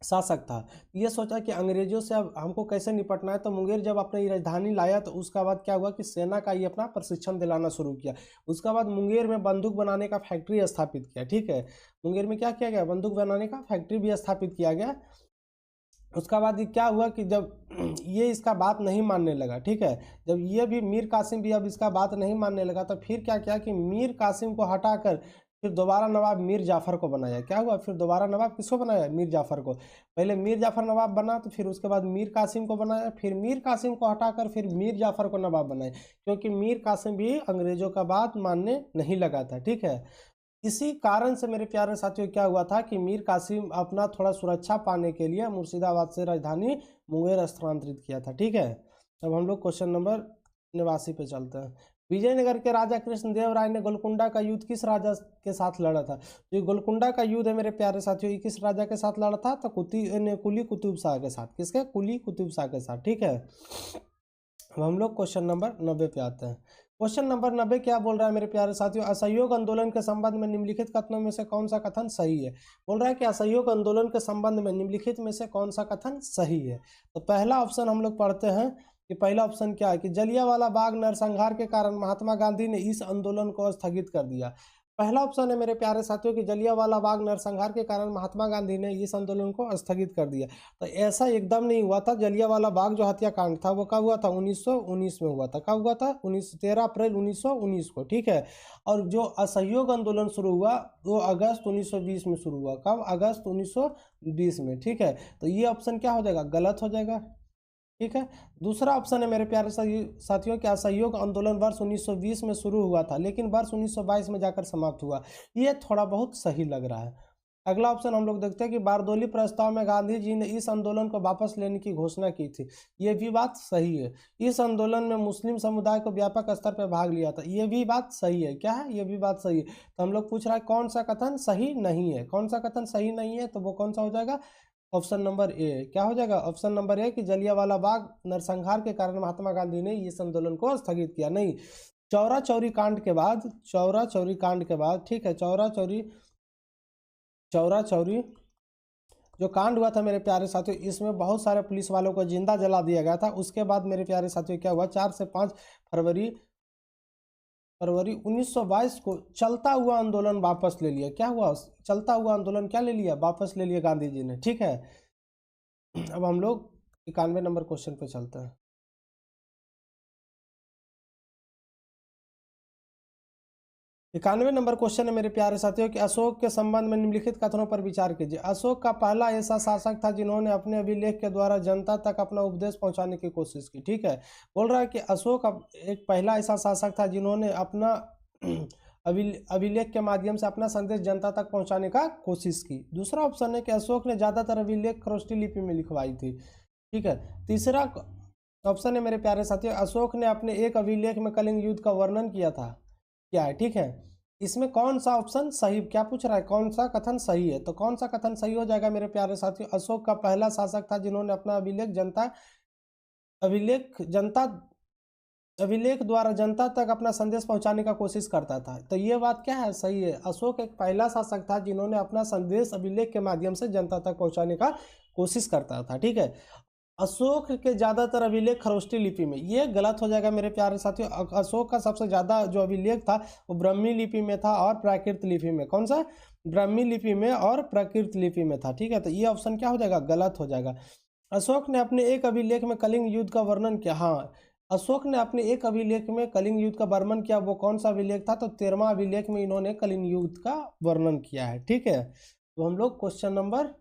शासक था। ये सोचा कि अंग्रेजों से अब हमको कैसे निपटना है। तो मुंगेर जब अपनी राजधानी लाया तो उसका बाद क्या हुआ कि सेना का ये अपना प्रशिक्षण दिलाना शुरू किया। उसके बाद मुंगेर में बंदूक बनाने का फैक्ट्री स्थापित किया। ठीक है, मुंगेर में क्या किया गया? बंदूक बनाने का फैक्ट्री भी स्थापित किया गया। उसका बाद ये क्या हुआ कि जब ये इसका बात नहीं मानने लगा। ठीक है, जब ये भी मीर कासिम भी अब इसका बात नहीं मानने लगा तो फिर क्या किया कि मीर कासिम को हटाकर फिर दोबारा नवाब मीर जाफर को बनाया। क्या हुआ? फिर दोबारा नवाब किसको बनाया? मीर जाफर को। पहले मीर जाफर नवाब बना तो फिर उसके बाद मीर कासिम को बनाया। फिर मीर कासिम को हटाकर फिर मीर जाफर को नवाब बनाया, क्योंकि मीर कासिम भी अंग्रेजों का बात मानने नहीं लगा था। ठीक है, इसी कारण से मेरे प्यारे साथियों क्या हुआ था कि मीर कासिम अपना थोड़ा सुरक्षा पाने के लिए मुर्शिदाबाद से राजधानी मुंगेर स्थानांतरित किया था। ठीक है, अब हम लोग क्वेश्चन नंबर निवासी पे चलते हैं। विजयनगर के राजा कृष्णदेव राय ने गोलकुंडा का युद्ध किस राजा के साथ लड़ा था? जो गोलकुंडा का युद्ध है मेरे प्यारे साथियों, ये किस राजा के साथ लड़ा था? तो कुली कुतुब शाह के साथ। किसके? कुली कुतुब शाह के साथ। ठीक है, अब हम लोग क्वेश्चन नंबर 90 पे आते हैं। क्वेश्चन नंबर 90 क्या बोल रहा है मेरे प्यारे साथियों? असहयोग आंदोलन के संबंध में निम्नलिखित कथनों में से कौन सा कथन सही है? बोल रहा है कि असहयोग आंदोलन के संबंध में निम्नलिखित में से कौन सा कथन सही है? तो पहला ऑप्शन हम लोग पढ़ते हैं कि पहला ऑप्शन क्या है कि जलियांवाला बाग नरसंहार के कारण महात्मा गांधी ने इस आंदोलन को स्थगित कर दिया। पहला ऑप्शन है मेरे प्यारे साथियों कि जलियांवाला बाग नरसंहार के कारण महात्मा गांधी ने इस आंदोलन को स्थगित कर दिया। तो ऐसा एकदम नहीं हुआ था। जलियांवाला बाग जो हत्याकांड था वो कब हुआ था? 1919 में हुआ था। कब हुआ था? 13 अप्रैल 1919 को। ठीक है, और जो असहयोग आंदोलन शुरू हुआ वो अगस्त 1920 में शुरू हुआ। कब? अगस्त 1920 में। ठीक है, तो ये ऑप्शन क्या हो जाएगा? गलत हो जाएगा। ठीक है, दूसरा ऑप्शन है मेरे प्यारे साथियों कि असहयोग आंदोलन वर्ष 1920 में शुरू हुआ था लेकिन वर्ष 1922 में जाकर समाप्त हुआ। ये थोड़ा बहुत सही लग रहा है। अगला ऑप्शन हम लोग देखते हैं कि बारदोली प्रस्ताव में गांधी जी ने इस आंदोलन को वापस लेने की घोषणा की थी। ये भी बात सही है। इस आंदोलन में मुस्लिम समुदाय को व्यापक स्तर पर भाग लिया था। ये भी बात सही है। क्या है? ये भी बात सही है। तो हम लोग पूछ रहा है कौन सा कथन सही नहीं है? कौन सा कथन सही नहीं है? तो वो कौन सा हो जाएगा? Option number A. क्या हो जाएगा? ऑप्शन नंबर ए कि जलियांवाला बाग नरसंहार के कारण महात्मा गांधी ने इस आंदोलन को स्थगित किया। नहीं, चौरा चौरी कांड के बाद, चौरा चौरी कांड के बाद, ठीक है, चौरा चौरी जो कांड हुआ था मेरे प्यारे साथियों, इसमें बहुत सारे पुलिस वालों को जिंदा जला दिया गया था। उसके बाद मेरे प्यारे साथियों क्या हुआ? 4 से 5 फरवरी 1922 को चलता हुआ आंदोलन वापस ले लिया। क्या हुआ? चलता हुआ आंदोलन क्या ले लिया? वापस ले लिया गांधी जी ने। ठीक है, अब हम लोग 91 नंबर क्वेश्चन पे चलते हैं। 91 नंबर क्वेश्चन है मेरे प्यारे साथियों कि अशोक के संबंध में निम्नलिखित कथनों पर विचार कीजिए। अशोक का पहला ऐसा शासक था जिन्होंने अपने अभिलेख के द्वारा जनता तक अपना उपदेश पहुंचाने की कोशिश की। ठीक है, बोल रहा है कि अशोक एक पहला ऐसा शासक था जिन्होंने अपना अभिलेख के माध्यम से अपना संदेश जनता तक पहुंचाने का कोशिश की। दूसरा ऑप्शन है कि अशोक ने ज्यादातर अभिलेख खरोष्टी लिपि में लिखवाई थी। ठीक है, तीसरा ऑप्शन है मेरे प्यारे साथियों अशोक ने अपने एक अभिलेख में कलिंग युद्ध का वर्णन किया था। क्या है? ठीक है, इसमें कौन सा ऑप्शन सही, क्या पूछ रहा है, कौन सा कथन सही है? तो कौन सा कथन सही हो जाएगा मेरे प्यारे साथियों? अशोक का पहला शासक था जिन्होंने अपना अभिलेख द्वारा जनता तक अपना संदेश पहुंचाने का कोशिश करता था। तो ये बात क्या है? सही है। अशोक एक पहला शासक था जिन्होंने अपना संदेश अभिलेख के माध्यम से जनता तक पहुंचाने का कोशिश करता था। ठीक है, अशोक के ज्यादातर अभिलेख खरोष्टी लिपि में, ये गलत हो जाएगा मेरे प्यारे साथियों। अशोक का सबसे ज्यादा जो अभिलेख था वो ब्राह्मी लिपि में था और प्राकृत लिपि में। कौन सा? ब्राह्मी लिपि में और प्राकृत लिपि में था। ठीक है, तो ये ऑप्शन क्या हो जाएगा? गलत हो जाएगा। अशोक ने अपने एक अभिलेख में कलिंग युद्ध का वर्णन किया। हाँ, अशोक ने अपने एक अभिलेख में कलिंग युद्ध का वर्णन किया। वो कौन सा अभिलेख था? तो 13वां अभिलेख में इन्होंने कलिंग युद्ध का वर्णन किया है। ठीक है, तो हम लोग क्वेश्चन नंबर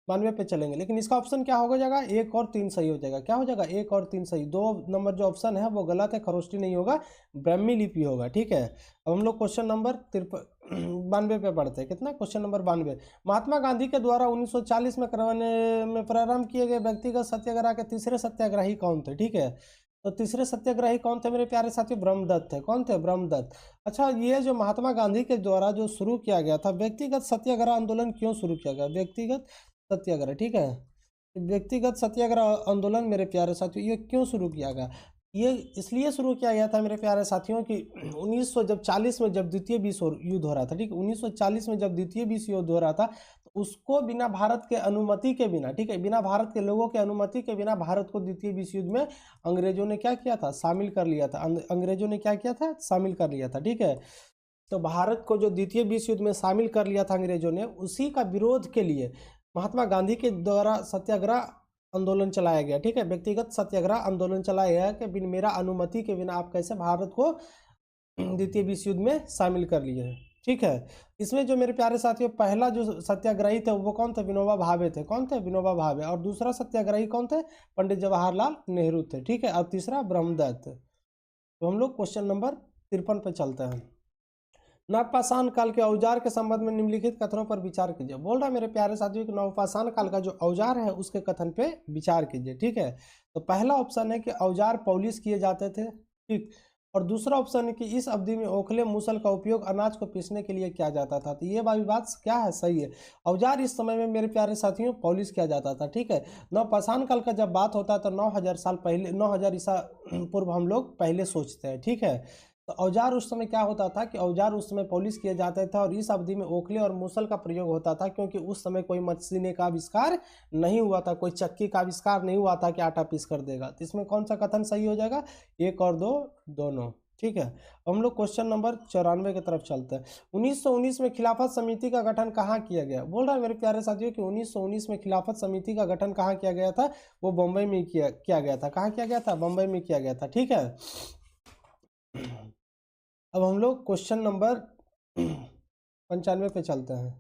92 पे चलेंगे, लेकिन इसका ऑप्शन क्या हो जाएगा? 1 और 3 सही हो जाएगा। क्या हो जाएगा? 1 और 3 सही। 2 नंबर जो ऑप्शन है वो गलत है, खरोष्टी नहीं होगा, ब्राह्मी लिपि होगा। ठीक है, अब हम लोग क्वेश्चन नंबर 92 पे पढ़ते हैं। कितना? Question number 92। महात्मा गांधी के द्वारा 1940 में करवाने में प्रारंभ किए गए व्यक्तिगत सत्याग्रह के तीसरे सत्याग्रही कौन थे? ठीक है, तो तीसरे सत्याग्रही कौन थे मेरे प्यारे साथियों? ब्रह्मदत्त थे। कौन थे? ब्रह्मदत्त। अच्छा, ये जो महात्मा गांधी के द्वारा जो शुरू किया गया था व्यक्तिगत सत्याग्रह आंदोलन, क्यों शुरू किया गया व्यक्तिगत सत्याग्रह? ठीक है, व्यक्तिगत सत्याग्रह आंदोलन मेरे प्यारे साथियों ये क्यों शुरू किया गया? ये इसलिए शुरू किया गया था मेरे प्यारे साथियों कि 1940 में जब द्वितीय विश्व युद्ध हो रहा था, ठीक है, 1940 में जब द्वितीय विश्व युद्ध हो रहा था तो उसको बिना भारत के अनुमति के बिना, ठीक है, बिना भारत के लोगों के अनुमति के बिना भारत को द्वितीय विश्व युद्ध में अंग्रेजों ने क्या किया था? शामिल कर लिया था। अंग्रेजों ने क्या किया था? शामिल कर लिया था। ठीक है, तो भारत को जो द्वितीय विश्व युद्ध में शामिल कर लिया था अंग्रेजों ने, उसी का विरोध के लिए महात्मा गांधी के द्वारा सत्याग्रह आंदोलन चलाया गया। ठीक है, व्यक्तिगत सत्याग्रह आंदोलन चलाया गया कि बिन मेरा अनुमति के बिना आप कैसे भारत को द्वितीय विश्व युद्ध में शामिल कर लिए हैं। ठीक है, इसमें जो मेरे प्यारे साथियों पहला जो सत्याग्रही थे वो कौन थे? विनोबा भावे थे। कौन थे? विनोबा भावे। और दूसरा सत्याग्रही कौन थे? पंडित जवाहरलाल नेहरू थे। ठीक है, और तीसरा ब्रह्मदत्त। तो हम लोग क्वेश्चन नंबर 53 पे चलते हैं। नवपाषाण काल के औजार के संबंध में निम्नलिखित कथनों पर विचार कीजिए। बोल रहा है मेरे प्यारे साथियों कि नवपाषाण काल का जो औजार है उसके कथन पे विचार कीजिए। ठीक है, तो पहला ऑप्शन है कि औजार पॉलिश किए जाते थे। ठीक, और दूसरा ऑप्शन है कि इस अवधि में ओखले मूसल का उपयोग अनाज को पीसने के लिए किया जाता था। तो ये वाली बात क्या है, सही है। औजार इस समय में मेरे प्यारे साथियों पॉलिश किया जाता था। ठीक है, नवपाषाण काल का जब बात होता है तो 9000 साल पहले, 9000 ईसा पूर्व हम लोग पहले सोचते हैं। ठीक है, तो औजार उस समय क्या होता था कि औजार उस समय पॉलिश किए जाते थे और इस अवधि में ओखले और मूसल का प्रयोग होता था, क्योंकि उस समय कोई मशीनें का आविष्कार नहीं हुआ था, कोई चक्की का आविष्कार नहीं हुआ था कि आटा पीस कर देगा। तो इसमें कौन सा कथन सही हो जाएगा, एक और दो दोनों। ठीक है, हम लोग क्वेश्चन नंबर 94 की तरफ चलते हैं। 1919 में खिलाफत समिति का गठन कहाँ किया गया। बोल रहा है मेरे प्यारे साथियों कि 1919 में खिलाफत समिति का गठन कहाँ किया गया था, वो बम्बई में किया गया था। कहाँ किया गया था, बम्बई में किया गया था। ठीक है, अब हम लोग क्वेश्चन नंबर 95 पे चलते हैं।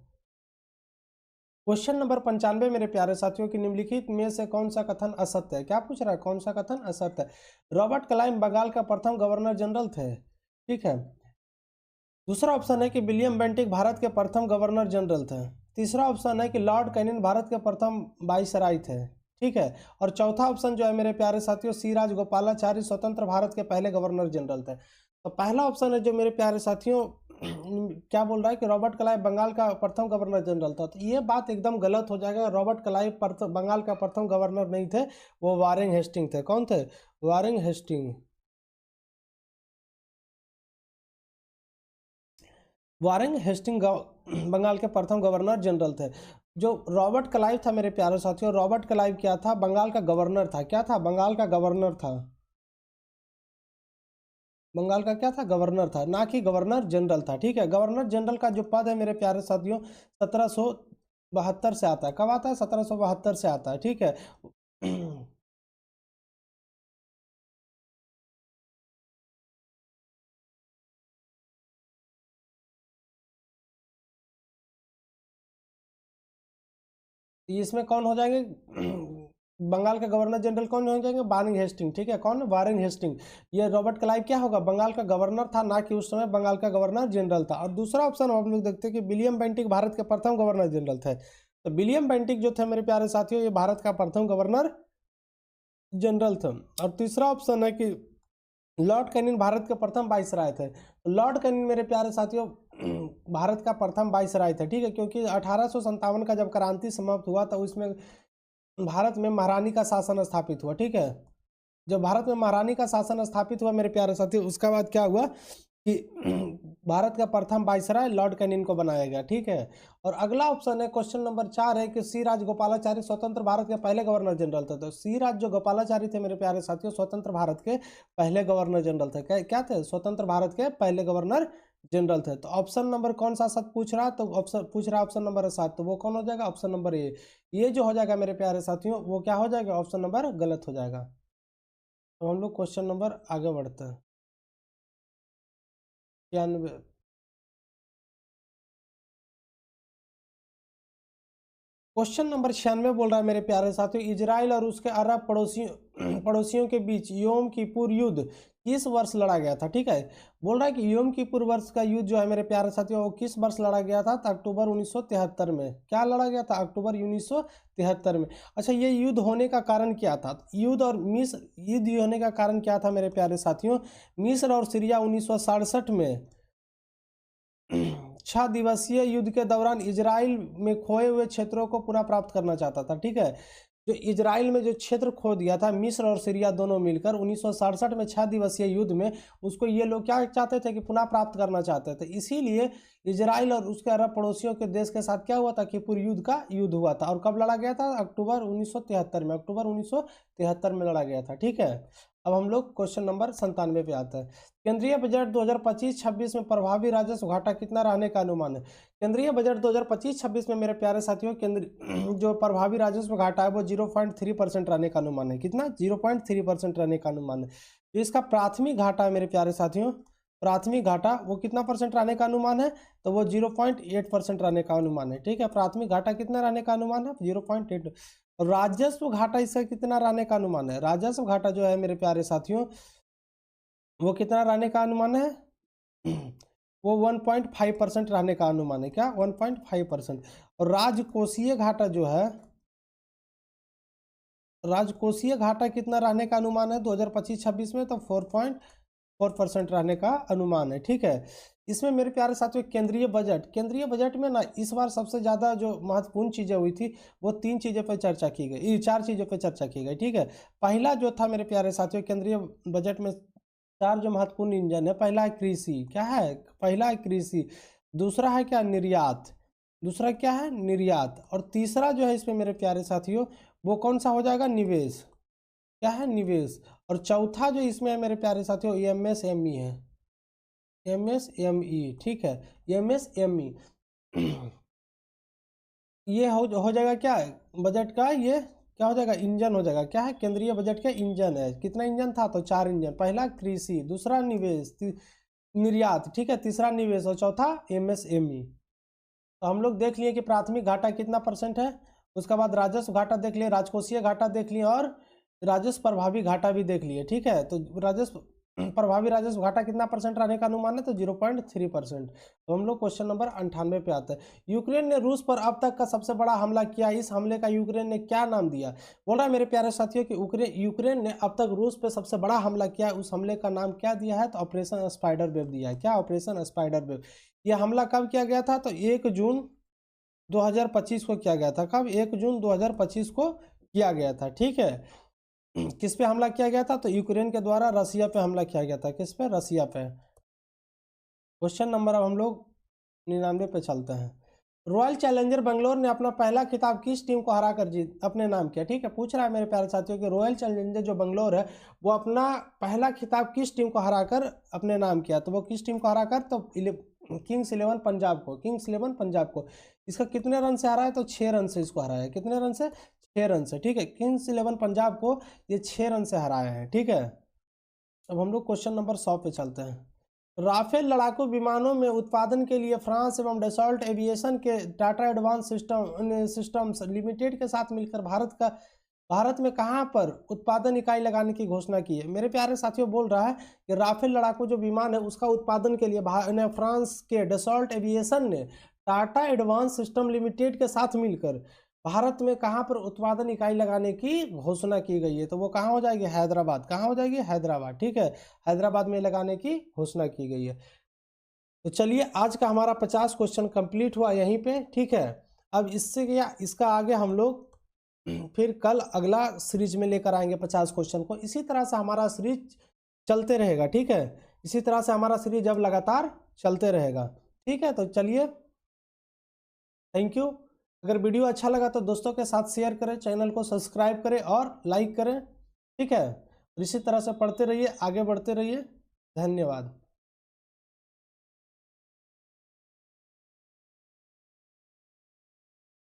क्वेश्चन नंबर 95 मेरे प्यारे साथियों की निम्नलिखित में से कौन सा कथन असत्य है। क्या पूछ रहा है, कौन सा कथन असत्य है। रॉबर्ट क्लाइव बंगाल का प्रथम गवर्नर जनरल थे। ठीक है, दूसरा ऑप्शन है कि विलियम बेंटिक भारत के प्रथम गवर्नर जनरल थे। तीसरा ऑप्शन है कि लॉर्ड कैनिन भारत के प्रथम वाइसराय थे। ठीक है, और चौथा ऑप्शन जो है मेरे प्यारे साथियों, सी राजगोपालाचारी स्वतंत्र भारत के पहले गवर्नर जनरल थे। तो पहला ऑप्शन है जो मेरे प्यारे साथियों क्या बोल रहा है कि रॉबर्ट क्लाइव बंगाल का प्रथम गवर्नर जनरल था। तो ये बात एकदम गलत हो जाएगा। रॉबर्ट क्लाइव बंगाल का प्रथम गवर्नर नहीं थे, वो वारेन हेस्टिंग थे। कौन थे, Warren Hastings. Warren Hastings Bengal के प्रथम गवर्नर जनरल थे। जो रॉबर्ट क्लाइव था मेरे प्यारे साथियों, रॉबर्ट क्लाइव क्या था, बंगाल का गवर्नर था। क्या था, बंगाल का गवर्नर था। बंगाल का क्या था, गवर्नर था, ना कि गवर्नर जनरल था। ठीक है, गवर्नर जनरल का जो पद है मेरे प्यारे साथियों 1772 से आता है। कब आता है, 1772 से आता है। ठीक है, इसमें कौन हो जाएंगे बंगाल का गवर्नर जनरल कौन हो जाएंगे, वारेन हेस्टिंग। ठीक है, कौन, वारेन हेस्टिंग। ये रॉबर्ट क्लाइव क्या होगा, बंगाल का गवर्नर था, ना कि उस समय बंगाल का गवर्नर जनरल था। और दूसरा ऑप्शन हम लोग देखते हैं कि विलियम बेंटिक भारत के प्रथम गवर्नर जनरल थे। तो विलियम बेंटिक जो थे मेरे प्यारे साथियों, ये भारत का प्रथम गवर्नर जनरल थे। और तीसरा ऑप्शन है कि लॉर्ड कैनिन भारत के प्रथम वाइसराय थे। लॉर्ड कैनिन मेरे प्यारे साथियों भारत का प्रथम वाइसराय थे। ठीक है, क्योंकि 1857 का जब क्रांति समाप्त हुआ तो उसमें भारत में महारानी का शासन स्थापित हुआ। ठीक है, जब भारत में महारानी का शासन स्थापित हुआ मेरे प्यारे साथियों, उसका बाद क्या हुआ कि भारत का प्रथम वाइसराय लॉर्ड कैनिन को बनाया गया। ठीक है, और अगला ऑप्शन है क्वेश्चन नंबर 4 है कि सी राजगोपालाचारी स्वतंत्र भारत के पहले गवर्नर जनरल थे। तो सी राज जो गोपालाचारी थे मेरे प्यारे साथियों, स्वतंत्र भारत के पहले गवर्नर जनरल थे। क्या थे, स्वतंत्र भारत के पहले गवर्नर जनरल थे। तो ऑप्शन नंबर कौन सा सत पूछ रहा है, तो ऑप्शन पूछ रहा है ऑप्शन नंबर 7, तो वो कौन हो जाएगा, ऑप्शन नंबर ए। ये जो हो जाएगा मेरे प्यारे साथियों, वो क्या हो जाएगा, ऑप्शन नंबर गलत हो जाएगा। तो हम लोग क्वेश्चन नंबर आगे बढ़ते हैं। 96, क्वेश्चन नंबर 96 बोल रहा है मेरे प्यारे साथियों, इजराइल और उसके अरब पड़ोसियों पड़ोसियों के बीच योम किपुर युद्ध किस वर्ष लड़ा गया था। ठीक है, बोल रहा है कि योम किपुर वर्ष का युद्ध जो है मेरे प्यारे साथियों, वो किस वर्ष लड़ा गया था, तो अक्टूबर 1973 में। क्या लड़ा गया था, अक्टूबर 1973 में। अच्छा, ये युद्ध होने का कारण क्या था, युद्ध और मिस्र, युद्ध होने का कारण क्या था मेरे प्यारे साथियों, मिस्र और सीरिया 1967 में 6 दिवसीय युद्ध के दौरान इजराइल में खोए हुए क्षेत्रों को पुनः प्राप्त करना चाहता था। ठीक है, जो इजराइल में जो क्षेत्र खो दिया था मिस्र और सीरिया दोनों मिलकर 1967 में 6 दिवसीय युद्ध में, उसको ये लोग क्या चाहते थे कि पुनः प्राप्त करना चाहते थे। इसीलिए इजराइल और उसके अरब पड़ोसियों के देश के साथ क्या हुआ था कि पूरे युद्ध का युद्ध हुआ था। और कब लड़ा गया था, अक्टूबर 1973 में, अक्टूबर 1973 में लड़ा गया था। ठीक है, अब हम लोग क्वेश्चन नंबर 97 पे आते हैं। केंद्रीय बजट 2025-26 में प्रभावी राजस्व घाटा कितना रहने का अनुमान है। केंद्रीय बजट 2025-26 में मेरे प्यारे साथियों, केंद्र जो प्रभावी राजस्व घाटा है वो 0.3% रहने का अनुमान है। कितना, 0.3% रहने का अनुमान है। जो इसका प्राथमिक घाटा है मेरे प्यारे साथियों, प्राथमिक घाटा वो कितना परसेंट रहने का अनुमान है, तो वो 0.8% रहने का अनुमान है। ठीक है, प्राथमिक घाटा कितना रहने का अनुमान है, 0.8। राजस्व घाटा इसका कितना रहने का अनुमान है, राजस्व घाटा जो है मेरे प्यारे साथियों वो कितना रहने का अनुमान है वो 1.5% रहने का अनुमान है। क्या? 1.5%। और राजकोषीय घाटा जो है, राजकोषीय घाटा कितना रहने का अनुमान है 2025-26 में? तो 4.4% रहने का अनुमान है। ठीक है, इसमें मेरे प्यारे साथियों केंद्रीय बजट में ना इस बार सबसे ज़्यादा जो महत्वपूर्ण चीज़ें हुई थी वो 3 चीज़ों पर चर्चा की गई, 4 चीज़ों पर चर्चा की गई। ठीक है, पहला जो था मेरे प्यारे साथियों केंद्रीय बजट में 4 जो महत्वपूर्ण इंजन है, पहला है कृषि। क्या है? पहला है कृषि। दूसरा है क्या? निर्यात। दूसरा क्या है? निर्यात। और तीसरा जो है इसमें मेरे प्यारे साथियों वो कौन सा हो जाएगा? निवेश। क्या है? निवेश। और चौथा जो इसमें है मेरे प्यारे साथियों एमएसएमई है। एमएसएमई। ठीक है, एमएसएमई ये हो जाएगा क्या बजट का? ये क्या हो जाएगा? इंजन हो जाएगा। क्या है? केंद्रीय बजट का इंजन है। कितना इंजन था? तो 4 इंजन। पहला कृषि, दूसरा निवेश, निर्यात, ठीक है, तीसरा निवेश और चौथा एमएसएमई। तो हम लोग देख लिए कि प्राथमिक घाटा कितना % है, उसके बाद राजस्व घाटा देख लिए, राजकोषीय घाटा देख लिए और राजस्व प्रभावी घाटा भी देख लिए। ठीक है, तो राजस्व प्रभावी राजस्व घाटा कितना % रहने का अनुमान है? तो 0.3%। तो हम लोग क्वेश्चन नंबर 98 पे आते हैं। यूक्रेन ने रूस पर अब तक का सबसे बड़ा हमला किया, इस हमले का यूक्रेन ने क्या नाम दिया? बोल रहा है मेरे प्यारे साथियों कि यूक्रेन ने अब तक रूस पे सबसे बड़ा हमला किया, उस हमले का नाम क्या दिया है? तो ऑपरेशन स्पाइडर वेव दिया है। क्या? Operation spider wave. यह हमला कब किया गया था? तो 1 जून 2025 को किया गया था। कब? 1 जून 2025 को किया गया था। ठीक है, किस पे हमला किया गया था? तो यूक्रेन के द्वारा रसिया पे हमला किया गया था। किस पे? रसिया पे। क्वेश्चन नंबर अब हम लोग 99 पे चलते हैं। रॉयल चैलेंजर बेंगलोर ने अपना पहला खिताब किस टीम को हराकर जीत अपने नाम किया? ठीक है, पूछ रहा है मेरे प्यारे साथियों कि रॉयल चैलेंजर जो बेंगलोर है वो अपना पहला खिताब किस टीम को हराकर अपने नाम किया? तो वो किस टीम को हराकर? तो किंग्स 11 पंजाब को। किंग्स 11 पंजाब को। इसका कितने रन से हरा है? तो 6 रन से इसको हराया है। कितने रन से? 6 रन से। ठीक है, किंग्स 11 पंजाब को ये 6 रन से हराया है। ठीक है, अब हम लोग क्वेश्चन नंबर 100 पे चलते हैं। राफेल लड़ाकू विमानों में उत्पादन के लिए फ्रांस एवं डसॉल्ट एविएशन के टाटा एडवांस सिस्टम्स लिमिटेड के साथ मिलकर भारत में कहां पर उत्पादन इकाई लगाने की घोषणा की है? मेरे प्यारे साथियों बोल रहा है कि राफेल लड़ाकू जो विमान है उसका उत्पादन के लिए फ्रांस के डसॉल्ट एविएशन ने टाटा एडवांस सिस्टम लिमिटेड के साथ मिलकर भारत में कहां पर उत्पादन इकाई लगाने की घोषणा की गई है? तो वो कहां हो जाएगी? हैदराबाद। कहां हो जाएगी? हैदराबाद। ठीक है, हैदराबाद में लगाने की घोषणा की गई है। तो चलिए आज का हमारा 50 क्वेश्चन कंप्लीट हुआ यहीं पे। ठीक है, अब इससे क्या इसका आगे हम लोग फिर कल अगला सीरीज में लेकर आएंगे 50 क्वेश्चन को। इसी तरह से हमारा सीरीज चलते रहेगा। ठीक है, इसी तरह से हमारा सीरीज अब लगातार चलते रहेगा। ठीक है, तो चलिए, थैंक यू। अगर वीडियो अच्छा लगा तो दोस्तों के साथ शेयर करें, चैनल को सब्सक्राइब करें और लाइक करें। ठीक है, इसी तरह से पढ़ते रहिए, आगे बढ़ते रहिए। धन्यवाद।